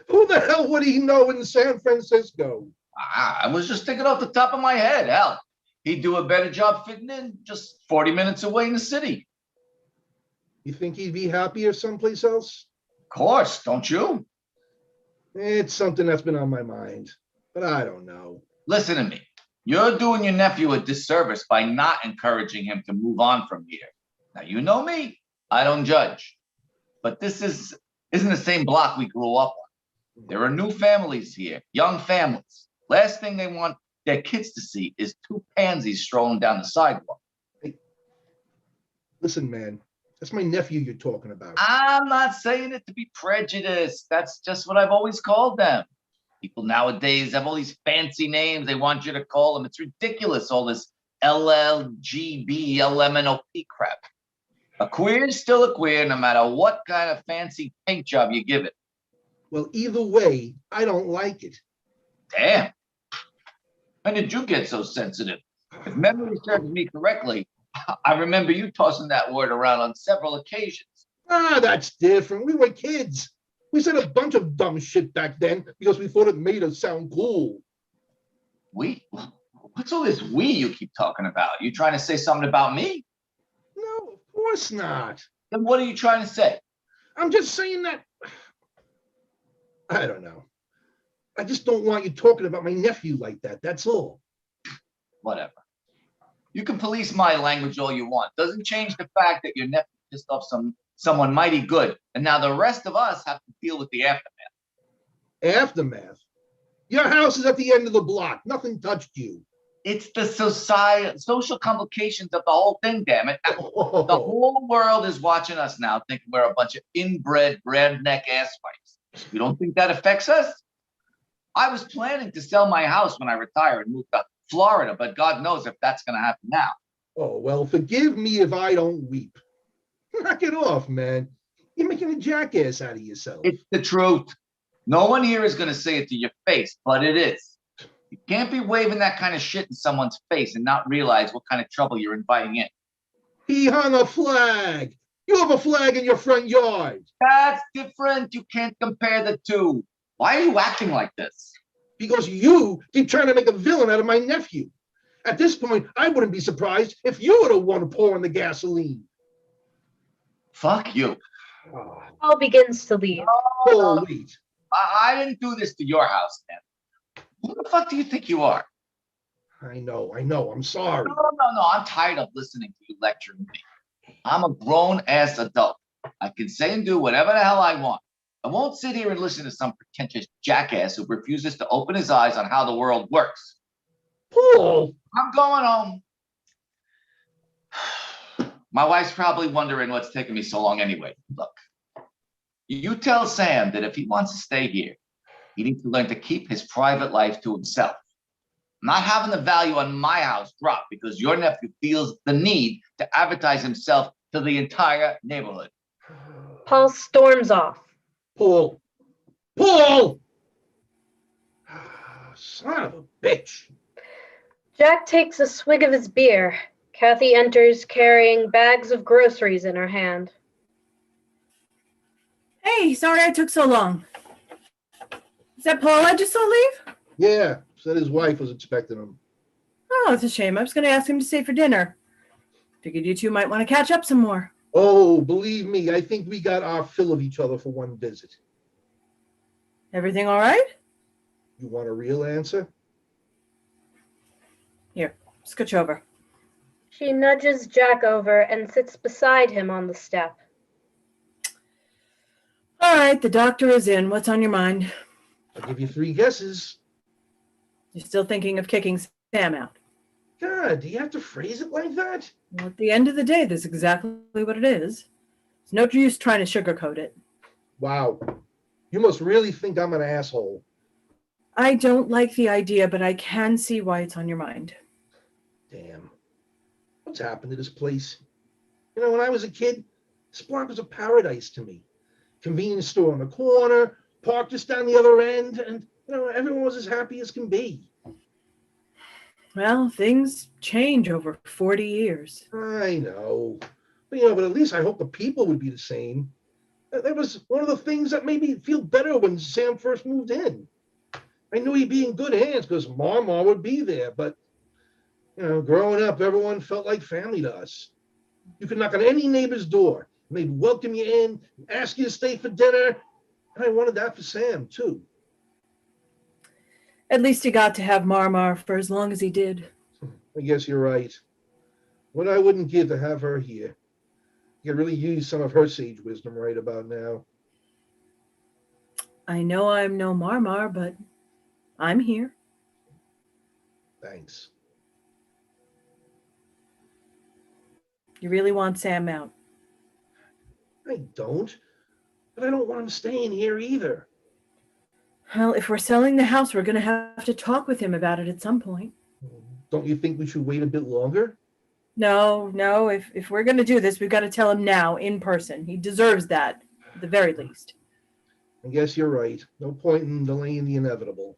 Who the hell would he know in San Francisco? I was just thinking off the top of my head. Hell, he'd do a better job fitting in just 40 minutes away in the city. You think he'd be happier someplace else? Of course, don't you? It's something that's been on my mind, but I don't know. Listen to me. You're doing your nephew a disservice by not encouraging him to move on from here. Now, you know me. I don't judge. But this isn't the same block we grew up on. There are new families here, young families. Last thing they want their kids to see is two pansies strolling down the sidewalk. Hey, listen, man, that's my nephew you're talking about. I'm not saying it to be prejudiced. That's just what I've always called them. People nowadays have all these fancy names they want you to call them. It's ridiculous, all this LLGB, LMNOP crap. A queer is still a queer, no matter what kind of fancy paint job you give it. Well, either way, I don't like it. Damn. When did you get so sensitive? If memory serves me correctly, I remember you tossing that word around on several occasions. Ah, that's different. We were kids. We said a bunch of dumb shit back then because we thought it made us sound cool. We? What's all this we you keep talking about? You trying to say something about me? No, of course not. Then what are you trying to say? I'm just saying that. I don't know. I just don't want you talking about my nephew like that. That's all. Whatever. You can police my language all you want. Doesn't change the fact that your nephew pissed off someone mighty good. And now the rest of us have to deal with the aftermath. Aftermath? Your house is at the end of the block. Nothing touched you. It's the social complications of the whole thing, damn it. The whole world is watching us now thinking we're a bunch of inbred redneck asswipes. You don't think that affects us? I was planning to sell my house when I retire and move to Florida, but God knows if that's going to happen now. Oh, well, forgive me if I don't weep. Knock it off, man. You're making a jackass out of yourself. It's the truth. No one here is going to say it to your face, but it is. You can't be waving that kind of shit in someone's face and not realize what kind of trouble you're inviting in. He hung a flag. You have a flag in your front yard. That's different. You can't compare the two. Why are you acting like this? Because you keep trying to make a villain out of my nephew. At this point, I wouldn't be surprised if you were the one pouring the gasoline. Fuck you. Paul begins to leave. Oh, wait. I didn't do this to your house, man. Who the fuck do you think you are? I know. I'm sorry. No. I'm tired of listening to you lecturing me. I'm a grown-ass adult. I can say and do whatever the hell I want. I won't sit here and listen to some pretentious jackass who refuses to open his eyes on how the world works. Paul! I'm going home. My wife's probably wondering what's taking me so long anyway. Look, you tell Sam that if he wants to stay here, he needs to learn to keep his private life to himself. I'm not having the value on my house drop because your nephew feels the need to advertise himself to the entire neighborhood. Paul storms off. Paul! Paul! Son of a bitch. Jack takes a swig of his beer. Kathy enters carrying bags of groceries in her hand. Hey, sorry I took so long. Is that Paul I just saw leave? Yeah, said his wife was expecting him. Oh, it's a shame. I was going to ask him to stay for dinner. Figured you two might want to catch up some more. Oh, believe me, I think we got our fill of each other for one visit. Everything all right? You want a real answer? Here, scooch over. She nudges Jack over and sits beside him on the step. All right, the doctor is in. What's on your mind? I'll give you 3 guesses. You're still thinking of kicking Sam out? God, do you have to phrase it like that? Well, at the end of the day, that's exactly what it is. It's no use trying to sugarcoat it. Wow. You must really think I'm an asshole. I don't like the idea, but I can see why it's on your mind. Damn. What's happened to this place? You know, when I was a kid, this block was a paradise to me. Convenience store on the corner, park just down the other end, and, you know, everyone was as happy as can be. Well, things change over 40 years. I know. But at least I hope the people would be the same. That was one of the things that made me feel better when Sam first moved in. I knew he'd be in good hands because Mama would be there, but, growing up, everyone felt like family to us. You could knock on any neighbor's door, and they'd welcome you in, ask you to stay for dinner, and I wanted that for Sam, too. At least he got to have Marmar for as long as he did. I guess you're right. What I wouldn't give to have her here. I could really use some of her sage wisdom right about now. I know I'm no Marmar, but I'm here. Thanks. You really want Sam out? I don't, but I don't want him staying here either. Well, if we're selling the house, we're going to have to talk with him about it at some point. Don't you think we should wait a bit longer? No. If we're going to do this, we've got to tell him now, in person. He deserves that, at the very least. I guess you're right. No point in delaying the inevitable.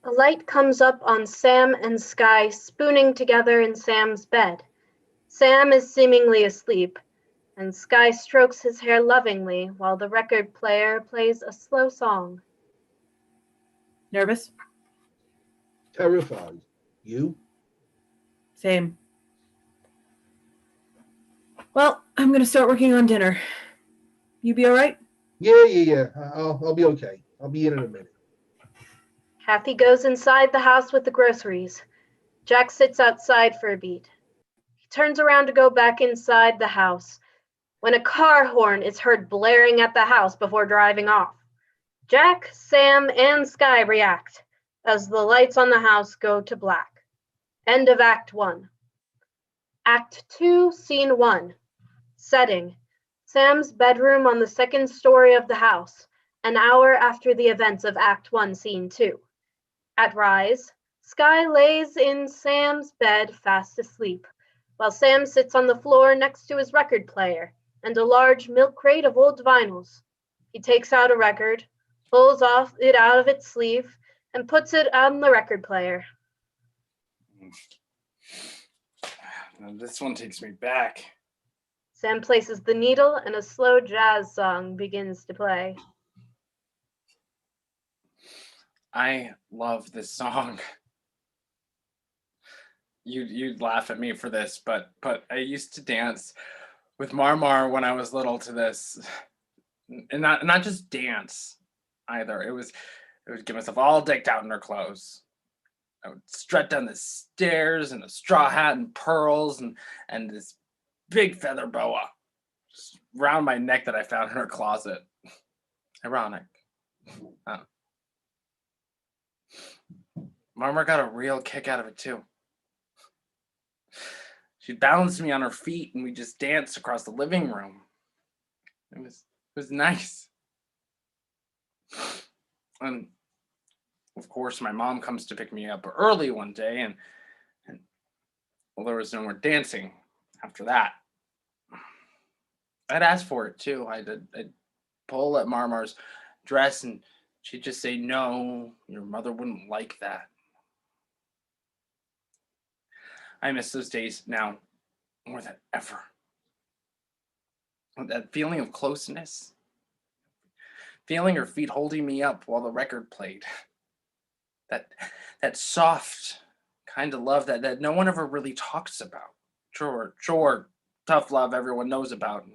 A light comes up on Sam and Sky spooning together in Sam's bed. Sam is seemingly asleep, and Sky strokes his hair lovingly while the record player plays a slow song. Nervous? Terrified. You? Same. Well, I'm going to start working on dinner. You be all right? Yeah. I'll be okay. I'll be in a minute. Kathy goes inside the house with the groceries. Jack sits outside for a beat. He turns around to go back inside the house when a car horn is heard blaring at the house before driving off. Jack, Sam, and Sky react as the lights on the house go to black. End of Act 1. Act 2, Scene 1. Setting: Sam's bedroom on the second story of the house, an hour after the events of Act 1, Scene 2. At rise, Sky lays in Sam's bed fast asleep, while Sam sits on the floor next to his record player and a large milk crate of old vinyls. He takes out a record, pulls it out of its sleeve, and puts it on the record player. Now this one takes me back. Sam places the needle and a slow jazz song begins to play. I love this song. You'd laugh at me for this, but I used to dance with Marmar when I was little to this, and not just dance either. It would get myself all decked out in her clothes. I would strut down the stairs in a straw hat and pearls and this big feather boa just around my neck that I found in her closet. Ironic. Marmar got a real kick out of it too. She balanced me on her feet and we just danced across the living room. It was nice. And of course, my mom comes to pick me up early one day, and well, there was no more dancing after that. I'd ask for it too. I'd pull at Marmar's dress, and she'd just say, "No, your mother wouldn't like that." I miss those days now more than ever. That feeling of closeness, feeling her feet holding me up while the record played. That soft kind of love that no one ever really talks about. Sure, tough love everyone knows about.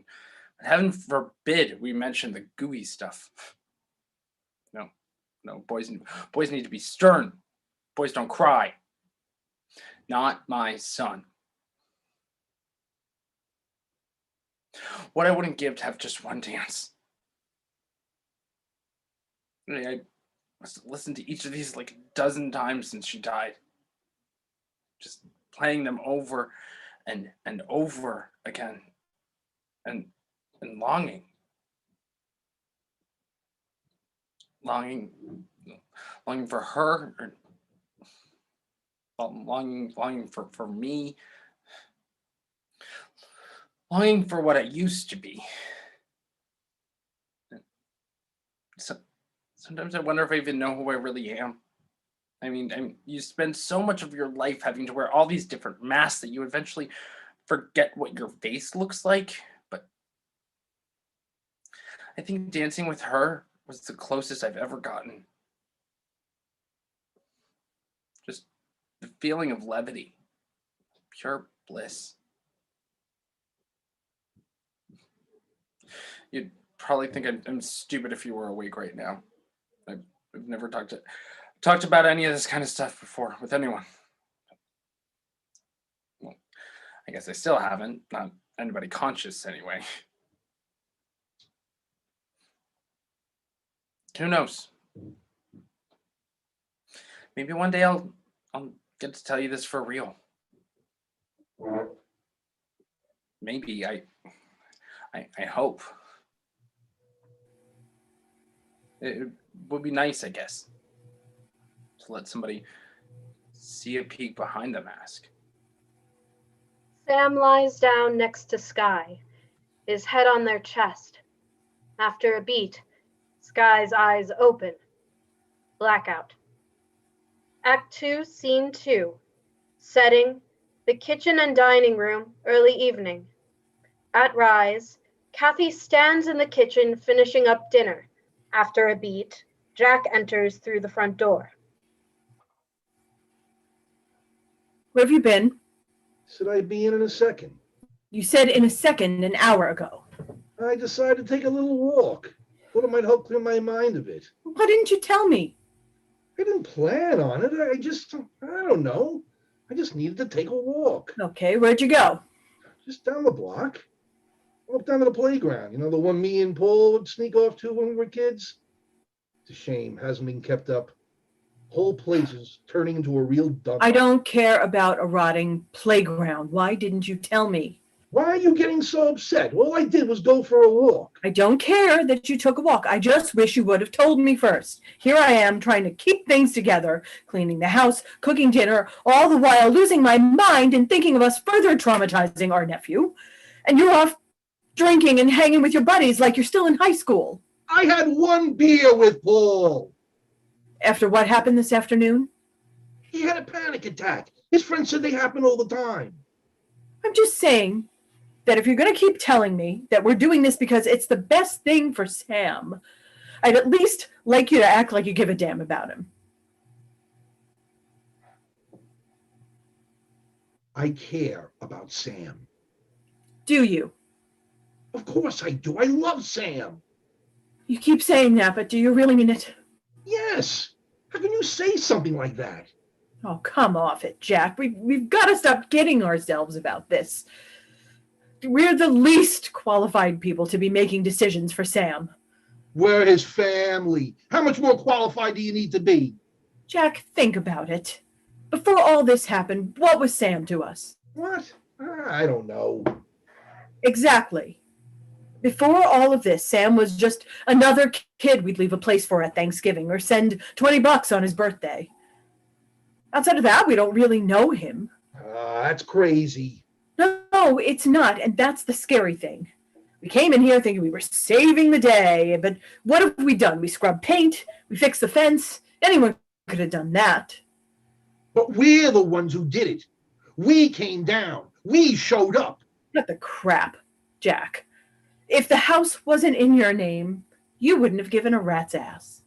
But heaven forbid we mention the gooey stuff. No, boys need to be stern. Boys don't cry. Not my son. What I wouldn't give to have just one dance. I must have listened to each of these like a dozen times since she died. Just playing them over and over again. And longing. Longing for her, or longing for me. Longing for what I used to be. So sometimes I wonder if I even know who I really am. I mean, you spend so much of your life having to wear all these different masks that you eventually forget what your face looks like. But I think dancing with her was the closest I've ever gotten. Just the feeling of levity, pure bliss. You'd probably think I'm stupid if you were awake right now. I've never talked about any of this kind of stuff before with anyone. Well, I guess I still haven't. Not anybody conscious anyway. Who knows? Maybe one day I'll get to tell you this for real. Maybe. I hope. It would be nice, I guess, to let somebody see a peek behind the mask. Sam lies down next to Sky, his head on their chest. After a beat, Sky's eyes open. Blackout. Act 2, Scene 2. Setting, the kitchen and dining room, early evening. At rise, Kathy stands in the kitchen finishing up dinner. After a beat, Jack enters through the front door. Where have you been? Said I'd be in a second. You said in a second an hour ago. I decided to take a little walk. Thought it might help clear my mind a bit. Why didn't you tell me? I didn't plan on it. I don't know. I just needed to take a walk. Okay, where'd you go? Just down the block. Walk down to the playground. You know, the one me and Paul would sneak off to when we were kids? It's a shame. Hasn't been kept up. Whole place is turning into a real dump. I don't care about a rotting playground. Why didn't you tell me? Why are you getting so upset? All I did was go for a walk. I don't care that you took a walk. I just wish you would have told me first. Here I am trying to keep things together, cleaning the house, cooking dinner, all the while losing my mind and thinking of us further traumatizing our nephew. And you're off drinking and hanging with your buddies like you're still in high school. I had one beer with Paul. After what happened this afternoon? He had a panic attack. His friends said they happen all the time. I'm just saying that if you're going to keep telling me that we're doing this because it's the best thing for Sam, I'd at least like you to act like you give a damn about him. I care about Sam. Do you? Of course I do. I love Sam. You keep saying that, but do you really mean it? Yes. How can you say something like that? Oh, come off it, Jack. We've got to stop kidding ourselves about this. We're the least qualified people to be making decisions for Sam. We're his family. How much more qualified do you need to be? Jack, think about it. Before all this happened, what was Sam to us? What? I don't know. Exactly. Before all of this, Sam was just another kid we'd leave a place for at Thanksgiving or send $20 on his birthday. Outside of that, we don't really know him. That's crazy. No, it's not, and that's the scary thing. We came in here thinking we were saving the day, but what have we done? We scrubbed paint, we fixed the fence. Anyone could have done that. But we're the ones who did it. We came down. We showed up. Not the crap, Jack. If the house wasn't in your name, you wouldn't have given a rat's ass.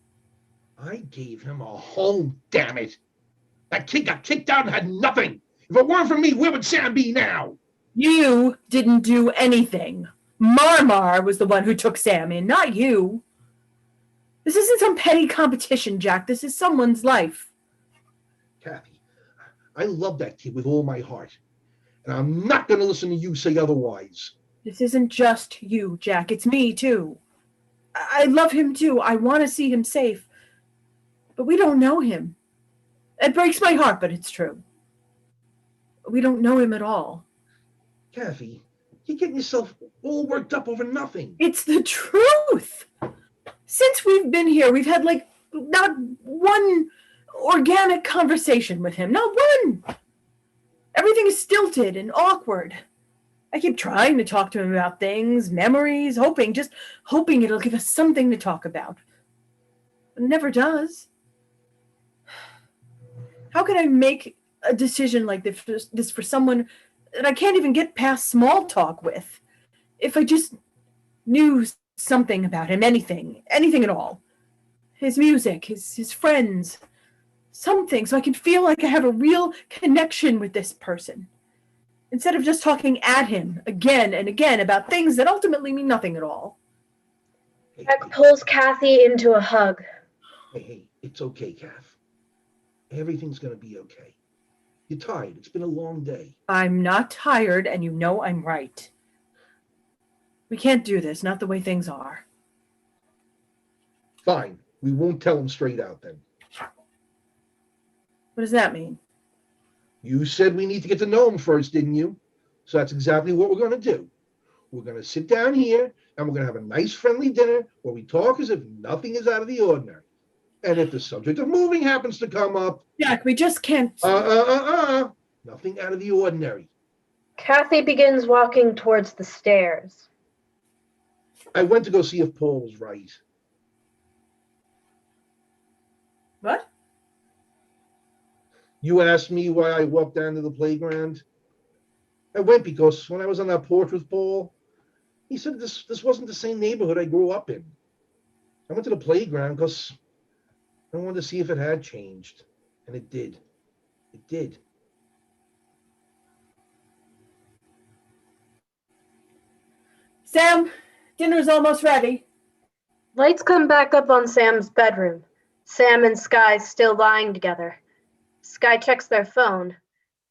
I gave him a home, damn it. That kid got kicked out and had nothing. If it weren't for me, where would Sam be now? You didn't do anything. Marmar was the one who took Sam in, not you. This isn't some petty competition, Jack. This is someone's life. Kathy, I love that kid with all my heart. And I'm not going to listen to you say otherwise. This isn't just you, Jack. It's me, too. I love him, too. I want to see him safe. But we don't know him. It breaks my heart, but it's true. We don't know him at all. Kathy, you're getting yourself all worked up over nothing. It's the truth. Since we've been here, we've had not one organic conversation with him. Not one. Everything is stilted and awkward. I keep trying to talk to him about things, memories, just hoping it'll give us something to talk about. But it never does. How can I make a decision like this for someone that I can't even get past small talk with? If I just knew something about him, anything at all. His music, his friends, something, so I can feel like I have a real connection with this person. Instead of just talking at him again and again about things that ultimately mean nothing at all. Jack pulls Kathy into a hug. Hey, it's okay, Kath. Everything's going to be okay. You're tired. It's been a long day. I'm not tired, and you know I'm right. We can't do this, not the way things are. Fine. We won't tell him straight out then. What does that mean? You said we need to get to know him first, didn't you? So that's exactly what we're going to do. We're going to sit down here and we're going to have a nice friendly dinner where we talk as if nothing is out of the ordinary. And if the subject of moving happens to come up, Jack, we just can't. Nothing out of the ordinary. Kathy begins walking towards the stairs. I went to go see if Paul was right. What? You asked me why I walked down to the playground. I went because when I was on that porch with Paul, he said this wasn't the same neighborhood I grew up in. I went to the playground because I wanted to see if it had changed. And it did. It did. Sam, dinner's almost ready. Lights come back up on Sam's bedroom. Sam and Sky still lying together. Sky checks their phone.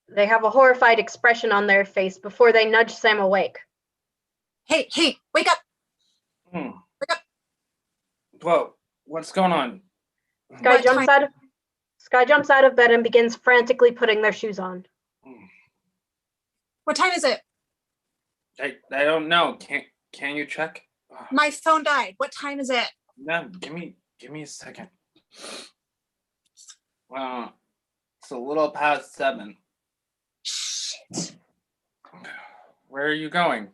They have a horrified expression on their face before they nudge Sam awake. Hey, wake up. Hmm. Wake up. Whoa, what's going on? Sky jumps out of bed and begins frantically putting their shoes on. What time is it? I don't know. Can you check? My phone died. What time is it? No, give me a second. It's a little past 7. Shit. Where are you going?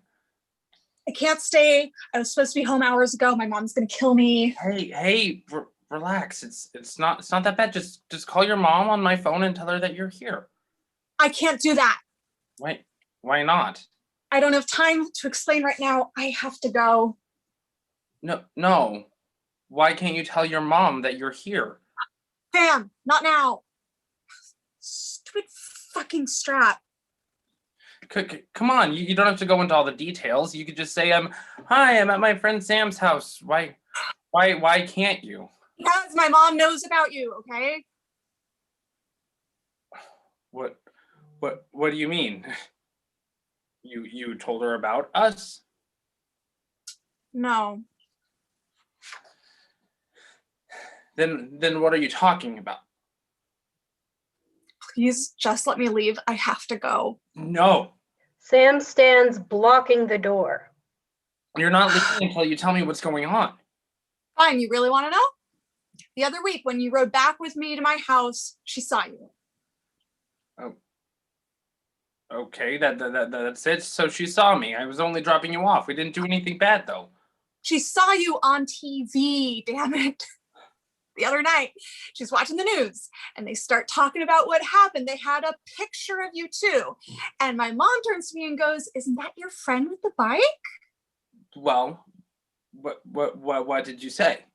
I can't stay. I was supposed to be home hours ago. My mom's gonna kill me. Hey, relax. It's not that bad. Just call your mom on my phone and tell her that you're here. I can't do that. Why not? I don't have time to explain right now. I have to go. No. Why can't you tell your mom that you're here? Sam, not now. Stupid fucking strap. Come on, you don't have to go into all the details. You could just say, hi, I'm at my friend Sam's house. Why can't you? Because my mom knows about you, okay? What do you mean? You told her about us? No. Then what are you talking about? Please just let me leave. I have to go. No. Sam stands blocking the door. You're not leaving until you tell me what's going on. Fine, you really want to know? The other week when you rode back with me to my house, she saw you. Oh. Okay, that's it. So she saw me. I was only dropping you off. We didn't do anything bad, though. She saw you on TV, damn it. The other night, she's watching the news and they start talking about what happened. They had a picture of you too. And my mom turns to me and goes, "Isn't that your friend with the bike?" Well, what did you say?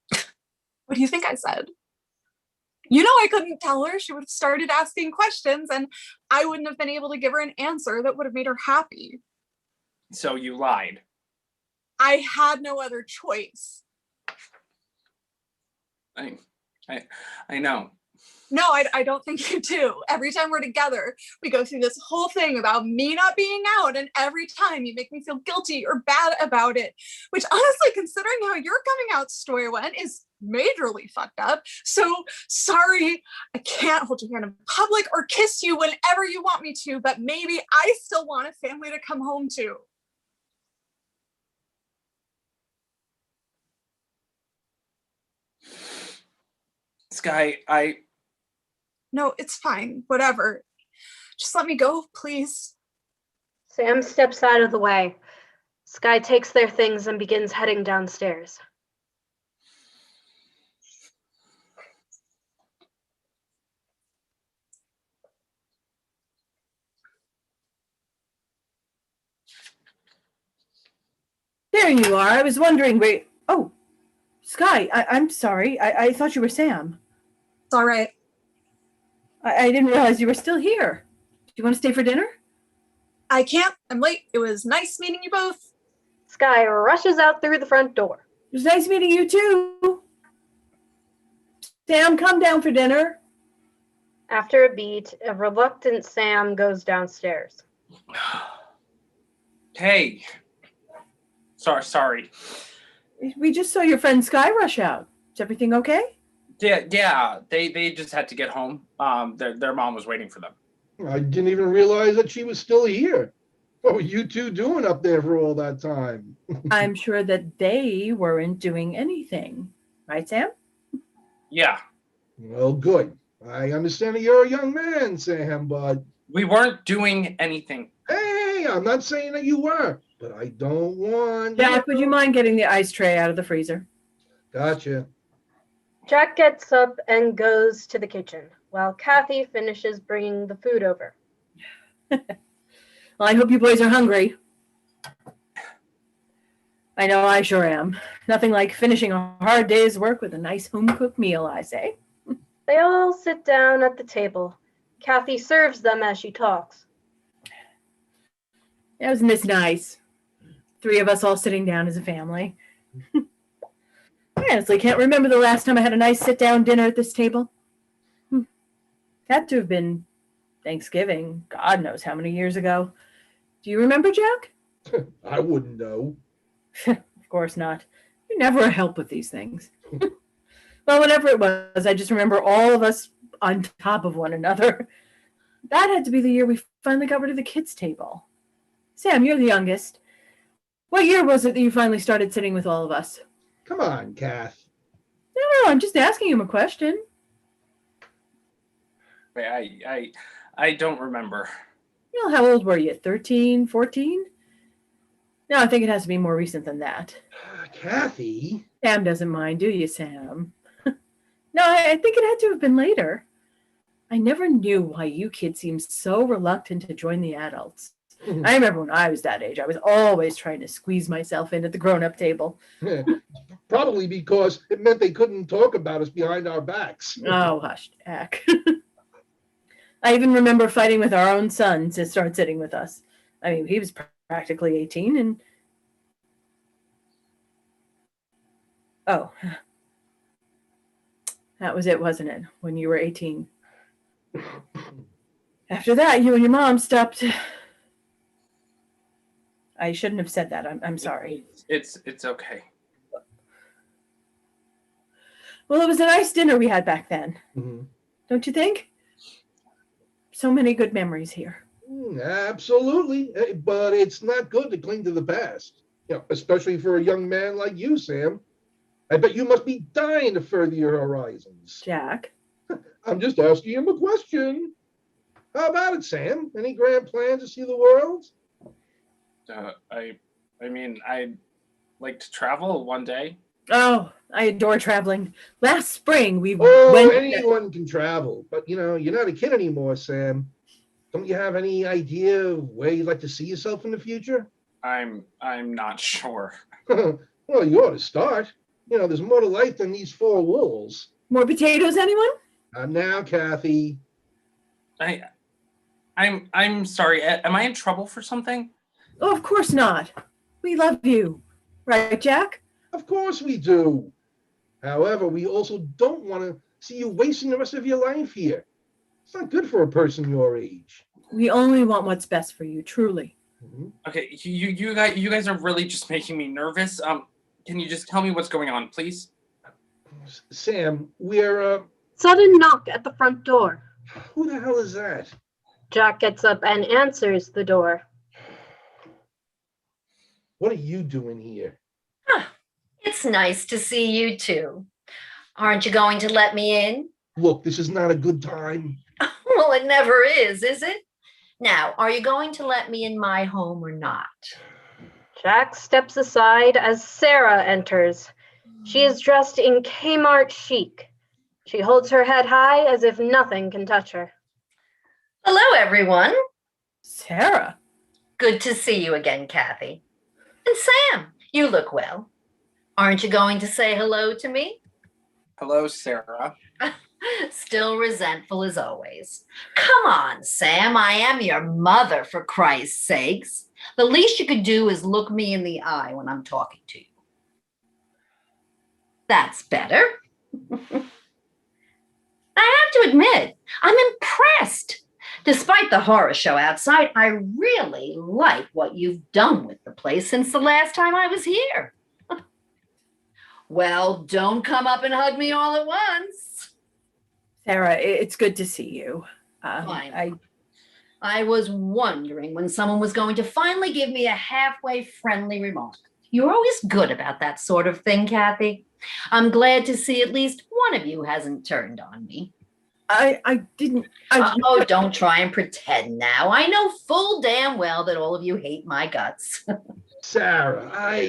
What do you think I said? You know, I couldn't tell her. She would have started asking questions and I wouldn't have been able to give her an answer that would have made her happy. So you lied. I had no other choice. I know. No, I don't think you do. Every time we're together, we go through this whole thing about me not being out, and every time you make me feel guilty or bad about it, which honestly, considering how your coming out story went, is majorly fucked up. So sorry, I can't hold your hand in public or kiss you whenever you want me to, but maybe I still want a family to come home to. Sky, No, it's fine. Whatever. Just let me go, please. Sam steps out of the way. Sky takes their things and begins heading downstairs. There you are. I was wondering where. Oh, Sky, I'm sorry. I thought you were Sam. It's all right. I didn't realize you were still here. Do you want to stay for dinner? I can't. I'm late. It was nice meeting you both. Sky rushes out through the front door. It was nice meeting you too. Sam, come down for dinner. After a beat, a reluctant Sam goes downstairs. Hey. Sorry. We just saw your friend Sky rush out. Is everything okay? Yeah. They just had to get home. Their mom was waiting for them. I didn't even realize that she was still here. What were you two doing up there for all that time? I'm sure that they weren't doing anything. Right, Sam? Yeah. Well, good. I understand that you're a young man, Sam, but We weren't doing anything. hey, I'm not saying that you were, but I don't want. Jack, would you mind getting the ice tray out of the freezer? Gotcha. Jack gets up and goes to the kitchen while Kathy finishes bringing the food over. Well, I hope you boys are hungry. I know I sure am. Nothing like finishing a hard day's work with a nice home-cooked meal, I say. They all sit down at the table. Kathy serves them as she talks. Wasn't this nice? 3 of us all sitting down as a family. I honestly can't remember the last time I had a nice sit-down dinner at this table. Had to have been Thanksgiving, God knows how many years ago. Do you remember, Jack? I wouldn't know. Of course not. You're never a help with these things. Well, whatever it was, I just remember all of us on top of one another. That had to be the year we finally got rid of the kids' table. Sam, you're the youngest. What year was it that you finally started sitting with all of us? Come on, Kath. No, I'm just asking him a question. Wait, I don't remember. You know, how old were you? 13, 14? No, I think it has to be more recent than that. Kathy? Sam doesn't mind, do you, Sam? No, I think it had to have been later. I never knew why you kids seemed so reluctant to join the adults. I remember when I was that age, I was always trying to squeeze myself in at the grown-up table. Probably because it meant they couldn't talk about us behind our backs. Oh, hush, Jack. I even remember fighting with our own son to start sitting with us. I mean, he was practically 18 and... Oh. That was it, wasn't it? When you were 18. After that, you and your mom stopped... I shouldn't have said that. I'm sorry. It's okay. Well, it was a nice dinner we had back then. Mm-hmm. Don't you think? So many good memories here. Absolutely. But it's not good to cling to the past. You know, especially for a young man like you, Sam. I bet you must be dying to further your horizons. Jack? I'm just asking him a question. How about it, Sam? Any grand plans to see the world? I mean, I'd like to travel one day. Oh, I adore traveling. Last spring, we anyone can travel. But, you know, you're not a kid anymore, Sam. Don't you have any idea of where you'd like to see yourself in the future? I'm not sure. Well, you ought to start. You know, there's more to life than these 4 walls. More potatoes, anyone? Not now, Kathy. I'm sorry. Am I in trouble for something? Oh, of course not. We love you. Right, Jack? Of course we do. However, we also don't want to see you wasting the rest of your life here. It's not good for a person your age. We only want what's best for you, truly. Mm-hmm. Okay, you guys are really just making me nervous. Can you just tell me what's going on, please? Sam, we're Sudden knock at the front door. Who the hell is that? Jack gets up and answers the door. What are you doing here? It's nice to see you too. Aren't you going to let me in? Look, this is not a good time. Well, it never is it? Now, are you going to let me in my home or not? Jack steps aside as Sarah enters. She is dressed in Kmart chic. She holds her head high as if nothing can touch her. Hello, everyone. Sarah? Good to see you again, Kathy. And Sam, you look well. Aren't you going to say hello to me? Hello, Sarah. Still resentful as always. Come on, Sam. I am your mother, for Christ's sakes. The least you could do is look me in the eye when I'm talking to you. That's better. I have to admit, I'm impressed. Despite the horror show outside, I really like what you've done with the place since the last time I was here. Well, don't come up and hug me all at once. Sarah, it's good to see you. Fine. I was wondering when someone was going to finally give me a halfway friendly remark. You're always good about that sort of thing, Kathy. I'm glad to see at least one of you hasn't turned on me. I didn't. Oh, don't try and pretend now. I know full damn well that all of you hate my guts. Sarah,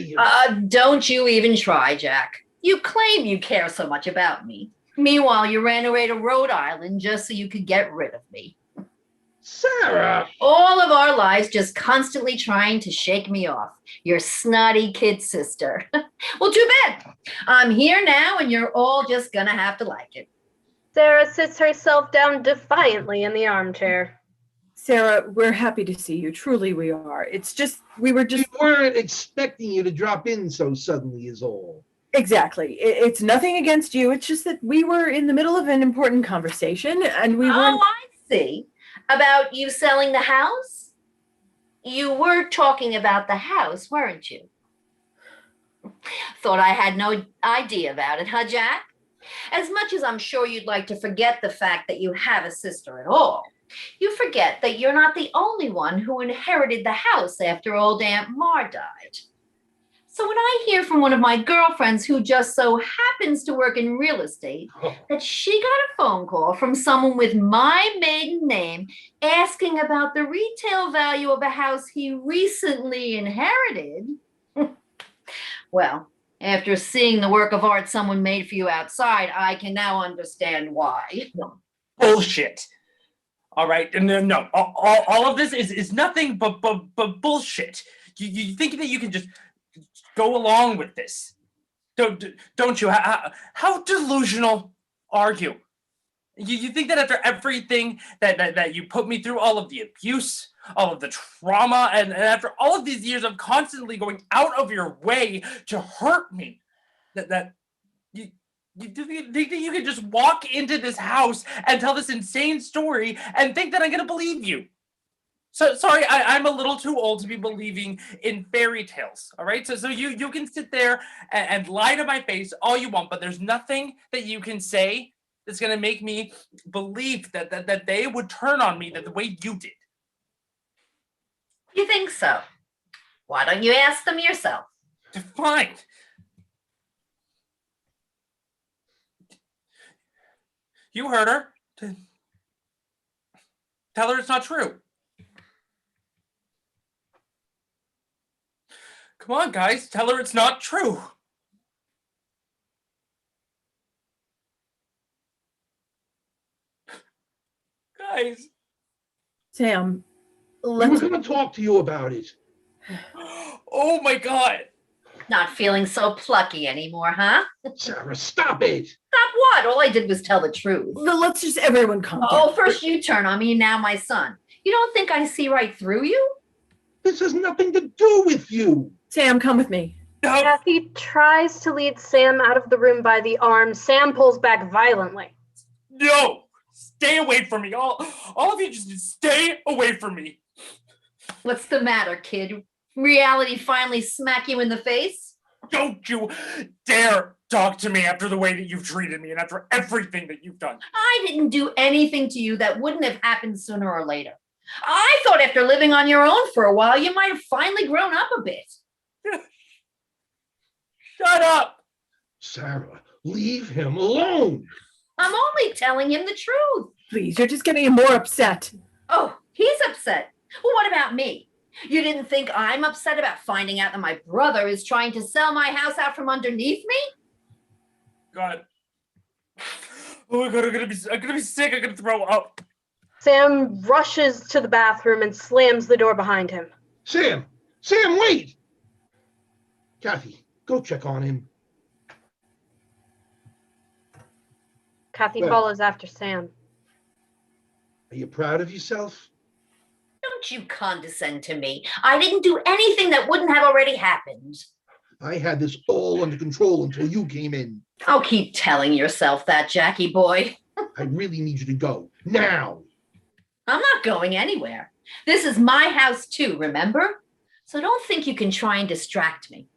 Don't you even try, Jack. You claim you care so much about me. Meanwhile, you ran away to Rhode Island just so you could get rid of me. Sarah! All of our lives just constantly trying to shake me off. Your snotty kid sister. Well, too bad. I'm here now and you're all just gonna have to like it. Sarah sits herself down defiantly in the armchair. Sarah, we're happy to see you. Truly we are. It's just, we weren't expecting you to drop in so suddenly is all. Exactly. It's nothing against you. It's just that we were in the middle of an important conversation and we weren't. Oh, I see. About you selling the house? You were talking about the house, weren't you? Thought I had no idea about it, huh, Jack? As much as I'm sure you'd like to forget the fact that you have a sister at all, you forget that you're not the only one who inherited the house after old Aunt Mar died. So when I hear from one of my girlfriends who just so happens to work in real estate, that she got a phone call from someone with my maiden name asking about the retail value of a house he recently inherited, well, after seeing the work of art someone made for you outside, I can now understand why. Bullshit. All right, no. All of this is nothing but bullshit. You think that you can just go along with this? Don't you? How delusional are you? You think that after everything that you put me through, all of the abuse, all of the trauma, and after all of these years of constantly going out of your way to hurt me, that you think that you can just walk into this house and tell this insane story and think that I'm gonna believe you? So sorry, I'm a little too old to be believing in fairy tales. All right, so you can sit there and lie to my face all you want, but there's nothing that you can say that's gonna make me believe that they would turn on me the way you did. You think so? Why don't you ask them yourself? Fine. You heard her. Tell her it's not true. Come on, guys. Tell her it's not true. Guys. Sam, We were going to talk to you about it. Oh my God. Not feeling so plucky anymore, huh? Sarah, stop it. Stop what? All I did was tell the truth. Let's just everyone calm down. Oh, first you turn on me, now my son. You don't think I see right through you? This has nothing to do with you. Sam, come with me. No. Kathy tries to lead Sam out of the room by the arm. Sam pulls back violently. No. Stay away from me. All of you just stay away from me. What's the matter, kid? Reality finally smack you in the face? Don't you dare talk to me after the way that you've treated me and after everything that you've done. I didn't do anything to you that wouldn't have happened sooner or later. I thought after living on your own for a while, you might have finally grown up a bit. Shut up. Sarah, leave him alone. I'm only telling him the truth. Please, you're just getting him more upset. Oh, he's upset. Well, what about me? You didn't think I'm upset about finding out that my brother is trying to sell my house out from underneath me? God. Oh my God, I'm gonna be sick. I'm gonna throw up. Sam rushes to the bathroom and slams the door behind him. Sam, wait. Kathy, go check on him. Kathy Well. follows after Sam. Are you proud of yourself? Don't you condescend to me. I didn't do anything that wouldn't have already happened. I had this all under control until you came in. Oh, keep telling yourself that, Jackie boy. I really need you to go. Now. I'm not going anywhere. This is my house too, remember? So don't think you can try and distract me.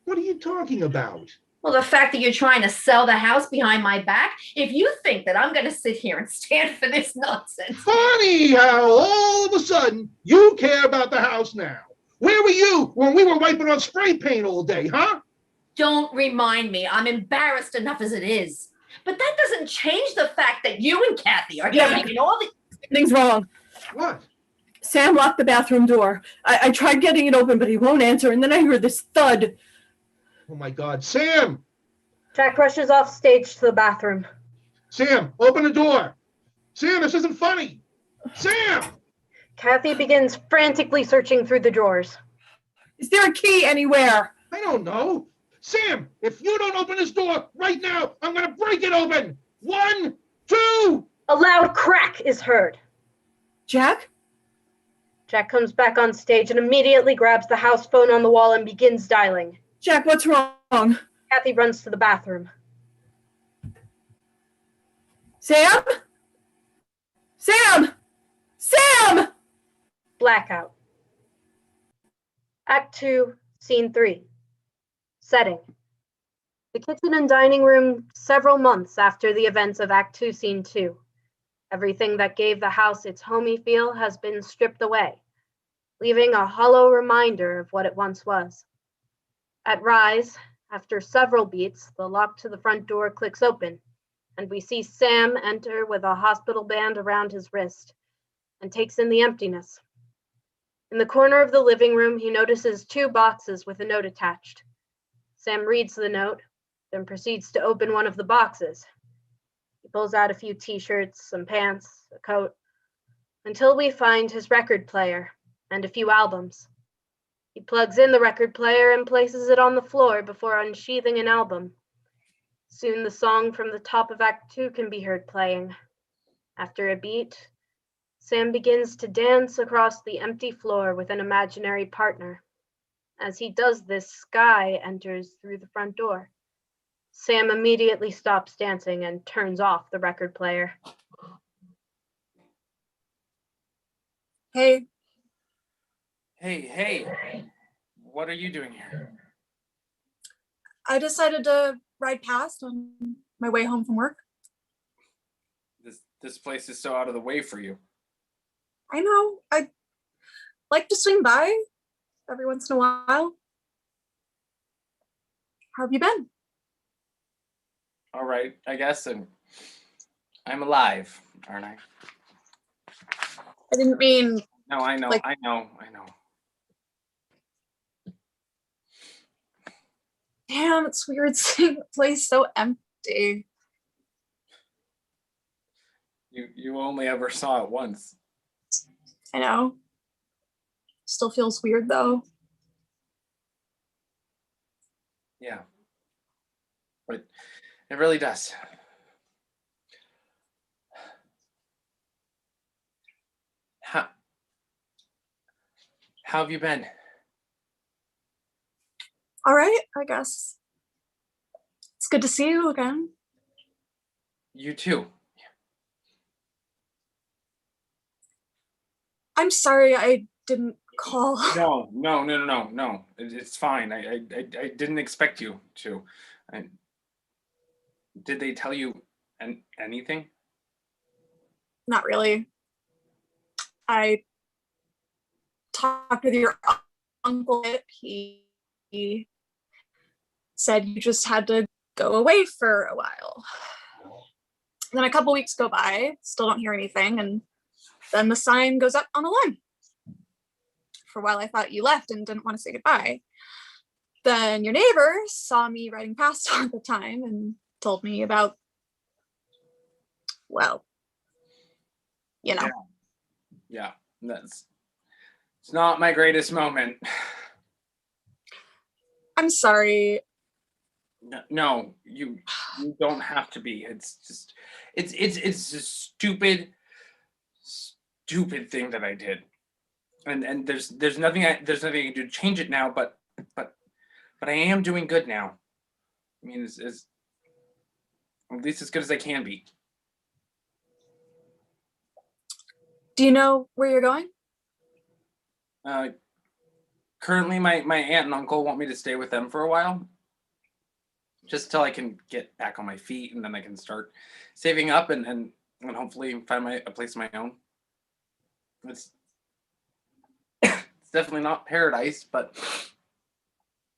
What are you talking about? Well, the fact that you're trying to sell the house behind my back, if you think that I'm going to sit here and stand for this nonsense. Funny how all of a sudden you care about the house now. Where were you when we were wiping on spray paint all day, huh? Don't remind me. I'm embarrassed enough as it is. But that doesn't change the fact that you and Kathy are getting in all the... Something's wrong. What? Sam locked the bathroom door. I tried getting it open, but he won't answer, and then I heard this thud. Oh my God, Sam! Jack rushes off stage to the bathroom. Sam, open the door. Sam, this isn't funny. Sam! Kathy begins frantically searching through the drawers. Is there a key anywhere? I don't know. Sam, if you don't open this door right now, I'm gonna break it open. 1, 2. A loud crack is heard. Jack? Jack comes back on stage and immediately grabs the house phone on the wall and begins dialing. Jack, what's wrong? Kathy runs to the bathroom. Sam? Sam! Sam! Blackout. Act 2, Scene 3. Setting. The kitchen and dining room several months after the events of Act 2, Scene 2. Everything that gave the house its homey feel has been stripped away, leaving a hollow reminder of what it once was. At Rise, after several beats, the lock to the front door clicks open, and we see Sam enter with a hospital band around his wrist and takes in the emptiness. In the corner of the living room, he notices 2 boxes with a note attached. Sam reads the note, then proceeds to open one of the boxes. He pulls out a few t-shirts, some pants, a coat, until we find his record player and a few albums. He plugs in the record player and places it on the floor before unsheathing an album. Soon the song from the top of Act 2 can be heard playing. After a beat, Sam begins to dance across the empty floor with an imaginary partner. As he does this, Sky enters through the front door. Sam immediately stops dancing and turns off the record player. Hey, Hey, what are you doing here? I decided to ride past on my way home from work. This place is so out of the way for you. I know. I like to swing by every once in a while. How have you been? All right, I guess, and I'm alive, aren't I? I didn't mean. No, I know, Like- I know. Damn, it's weird seeing the place so empty. You only ever saw it once. I know. Still feels weird though. Yeah. But it really does. How have you been? All right, I guess. It's good to see you again. You too. I'm sorry I didn't call. No. It's fine. I didn't expect you to. Did they tell you anything? Not really. I talked with your uncle. He said you just had to go away for a while. Then a couple weeks go by, still don't hear anything, and then the sign goes up on the lawn. For a while I thought you left and didn't want to say goodbye. Then your neighbor saw me riding past all the time and told me about, well, you know. Yeah, it's not my greatest moment. I'm sorry. No, you don't have to be. It's just it's a stupid thing that I did, and there's nothing I can do to change it now. But I am doing good now. I mean, it's at least as good as I can be. Do you know where you're going? Currently, my aunt and uncle want me to stay with them for a while. just till I can get back on my feet, and then I can start saving up and hopefully find a place of my own. It's definitely not paradise, but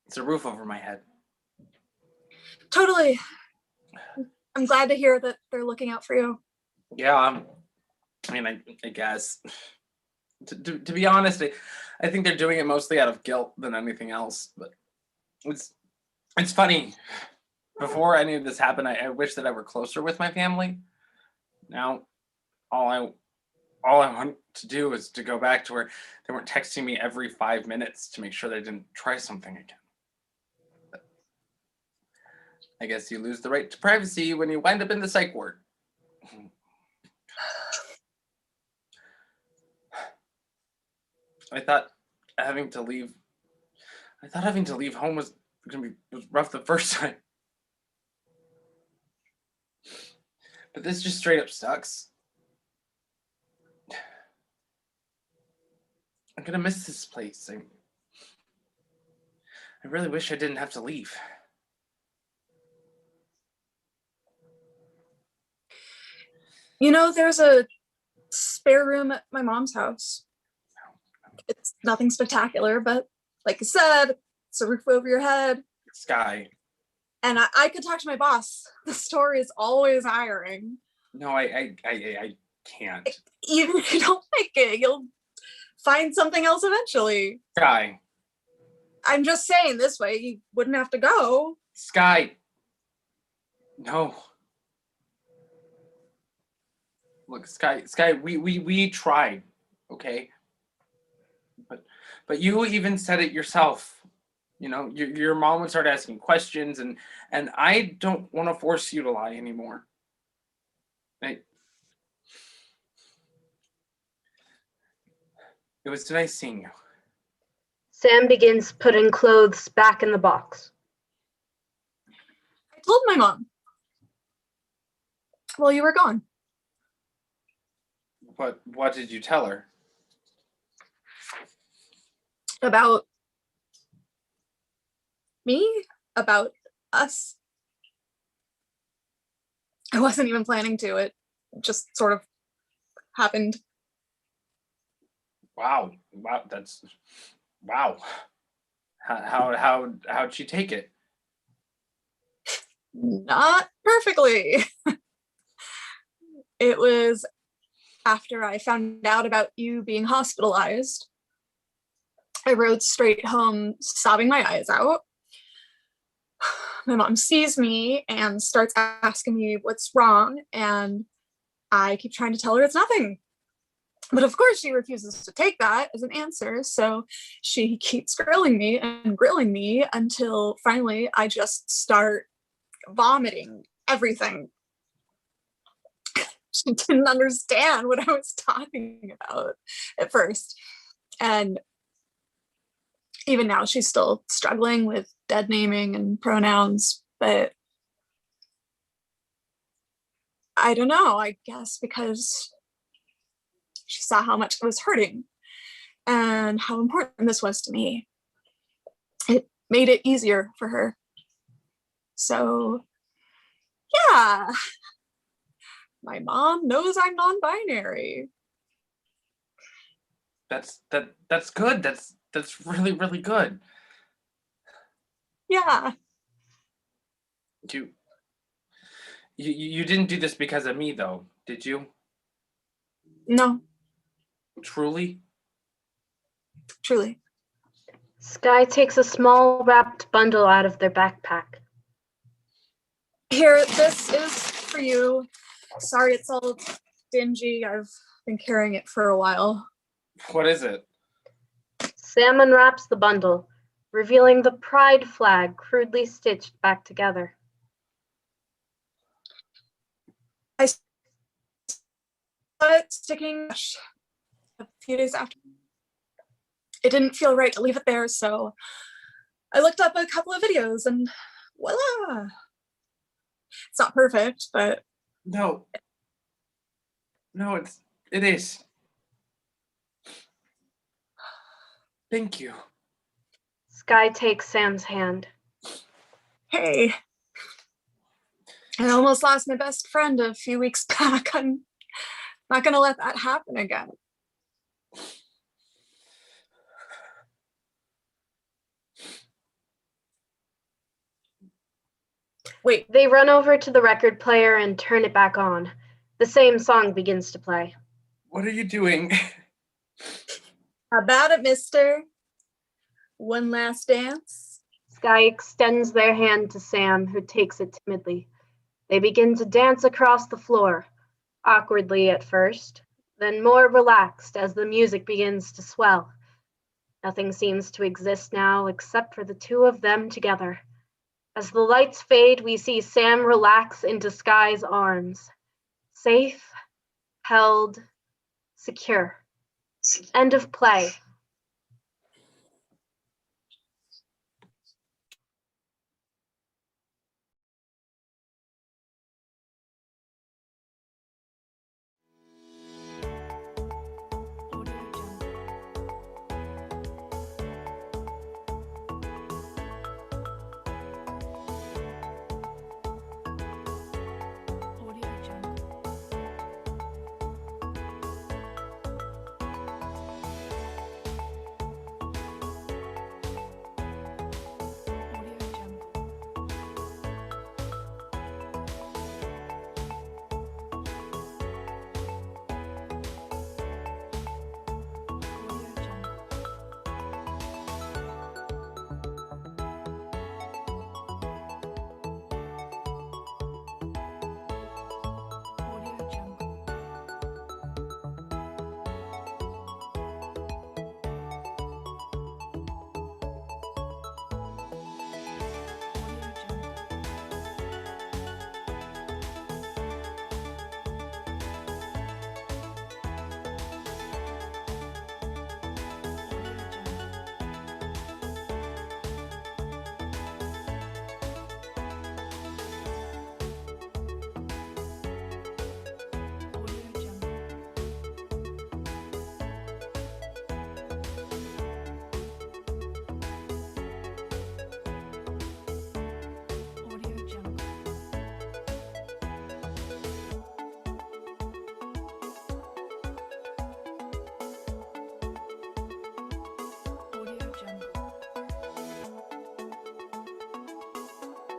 it's a roof over my head. Totally. I'm glad to hear that they're looking out for you. Yeah, I mean, I guess. To be honest, I think they're doing it mostly out of guilt than anything else. But it's funny. Before any of this happened, I wish that I were closer with my family. Now, all I want to do is to go back to where they weren't texting me every 5 minutes to make sure they didn't try something again. But I guess you lose the right to privacy when you wind up in the psych ward. I thought having to leave home was rough the first time. But this just straight up sucks. I'm gonna miss this place. I really wish I didn't have to leave. You know, there's a spare room at my mom's house. It's nothing spectacular, but like I said, it's a roof over your head. Sky. And I could talk to my boss. The store is always hiring. No, I can't. Even if you don't like it, you'll find something else eventually. Sky. I'm just saying, this way you wouldn't have to go. Sky. No. Look, Sky, we tried, okay? But you even said it yourself. You know, your mom would start asking questions, and I don't want to force you to lie anymore. It was nice seeing you. Sam begins putting clothes back in the box. I told my mom. Well, you were gone. What did you tell her? About me? About us? I wasn't even planning to. It just sort of happened. Wow, that's wow. How'd she take it? Not perfectly. It was after I found out about you being hospitalized. I rode straight home, sobbing my eyes out. My mom sees me and starts asking me what's wrong, and I keep trying to tell her it's nothing. But of course she refuses to take that as an answer, so she keeps grilling me until finally I just start vomiting everything. She didn't understand what I was talking about at first. And even now she's still struggling with dead naming and pronouns, but I don't know, I guess because she saw how much I was hurting and how important this was to me. It made it easier for her. So, yeah, my mom knows I'm non-binary. That's good. That's really, really good. Yeah. You didn't do this because of me, though, did you? No. Truly? Truly. Sky takes a small wrapped bundle out of their backpack. Here, this is for you. Sorry, it's all dingy. I've been carrying it for a while. What is it? Sam unwraps the bundle, revealing the pride flag crudely stitched back together. I saw it sticking a few days after. It didn't feel right to leave it there, so I looked up a couple of videos and voila! It's not perfect, but No, it is. Thank you. Sky takes Sam's hand. hey, I almost lost my best friend a few weeks back. I'm not going to let that happen again. Wait. They run over to the record player and turn it back on. The same song begins to play. What are you doing? How about it, mister? One last dance? Sky extends their hand to Sam, who takes it timidly. They begin to dance across the floor, awkwardly at first, then more relaxed as the music begins to swell. Nothing seems to exist now except for the two of them together. As the lights fade, we see Sam relax into Sky's arms. Safe, held, secure. End of play.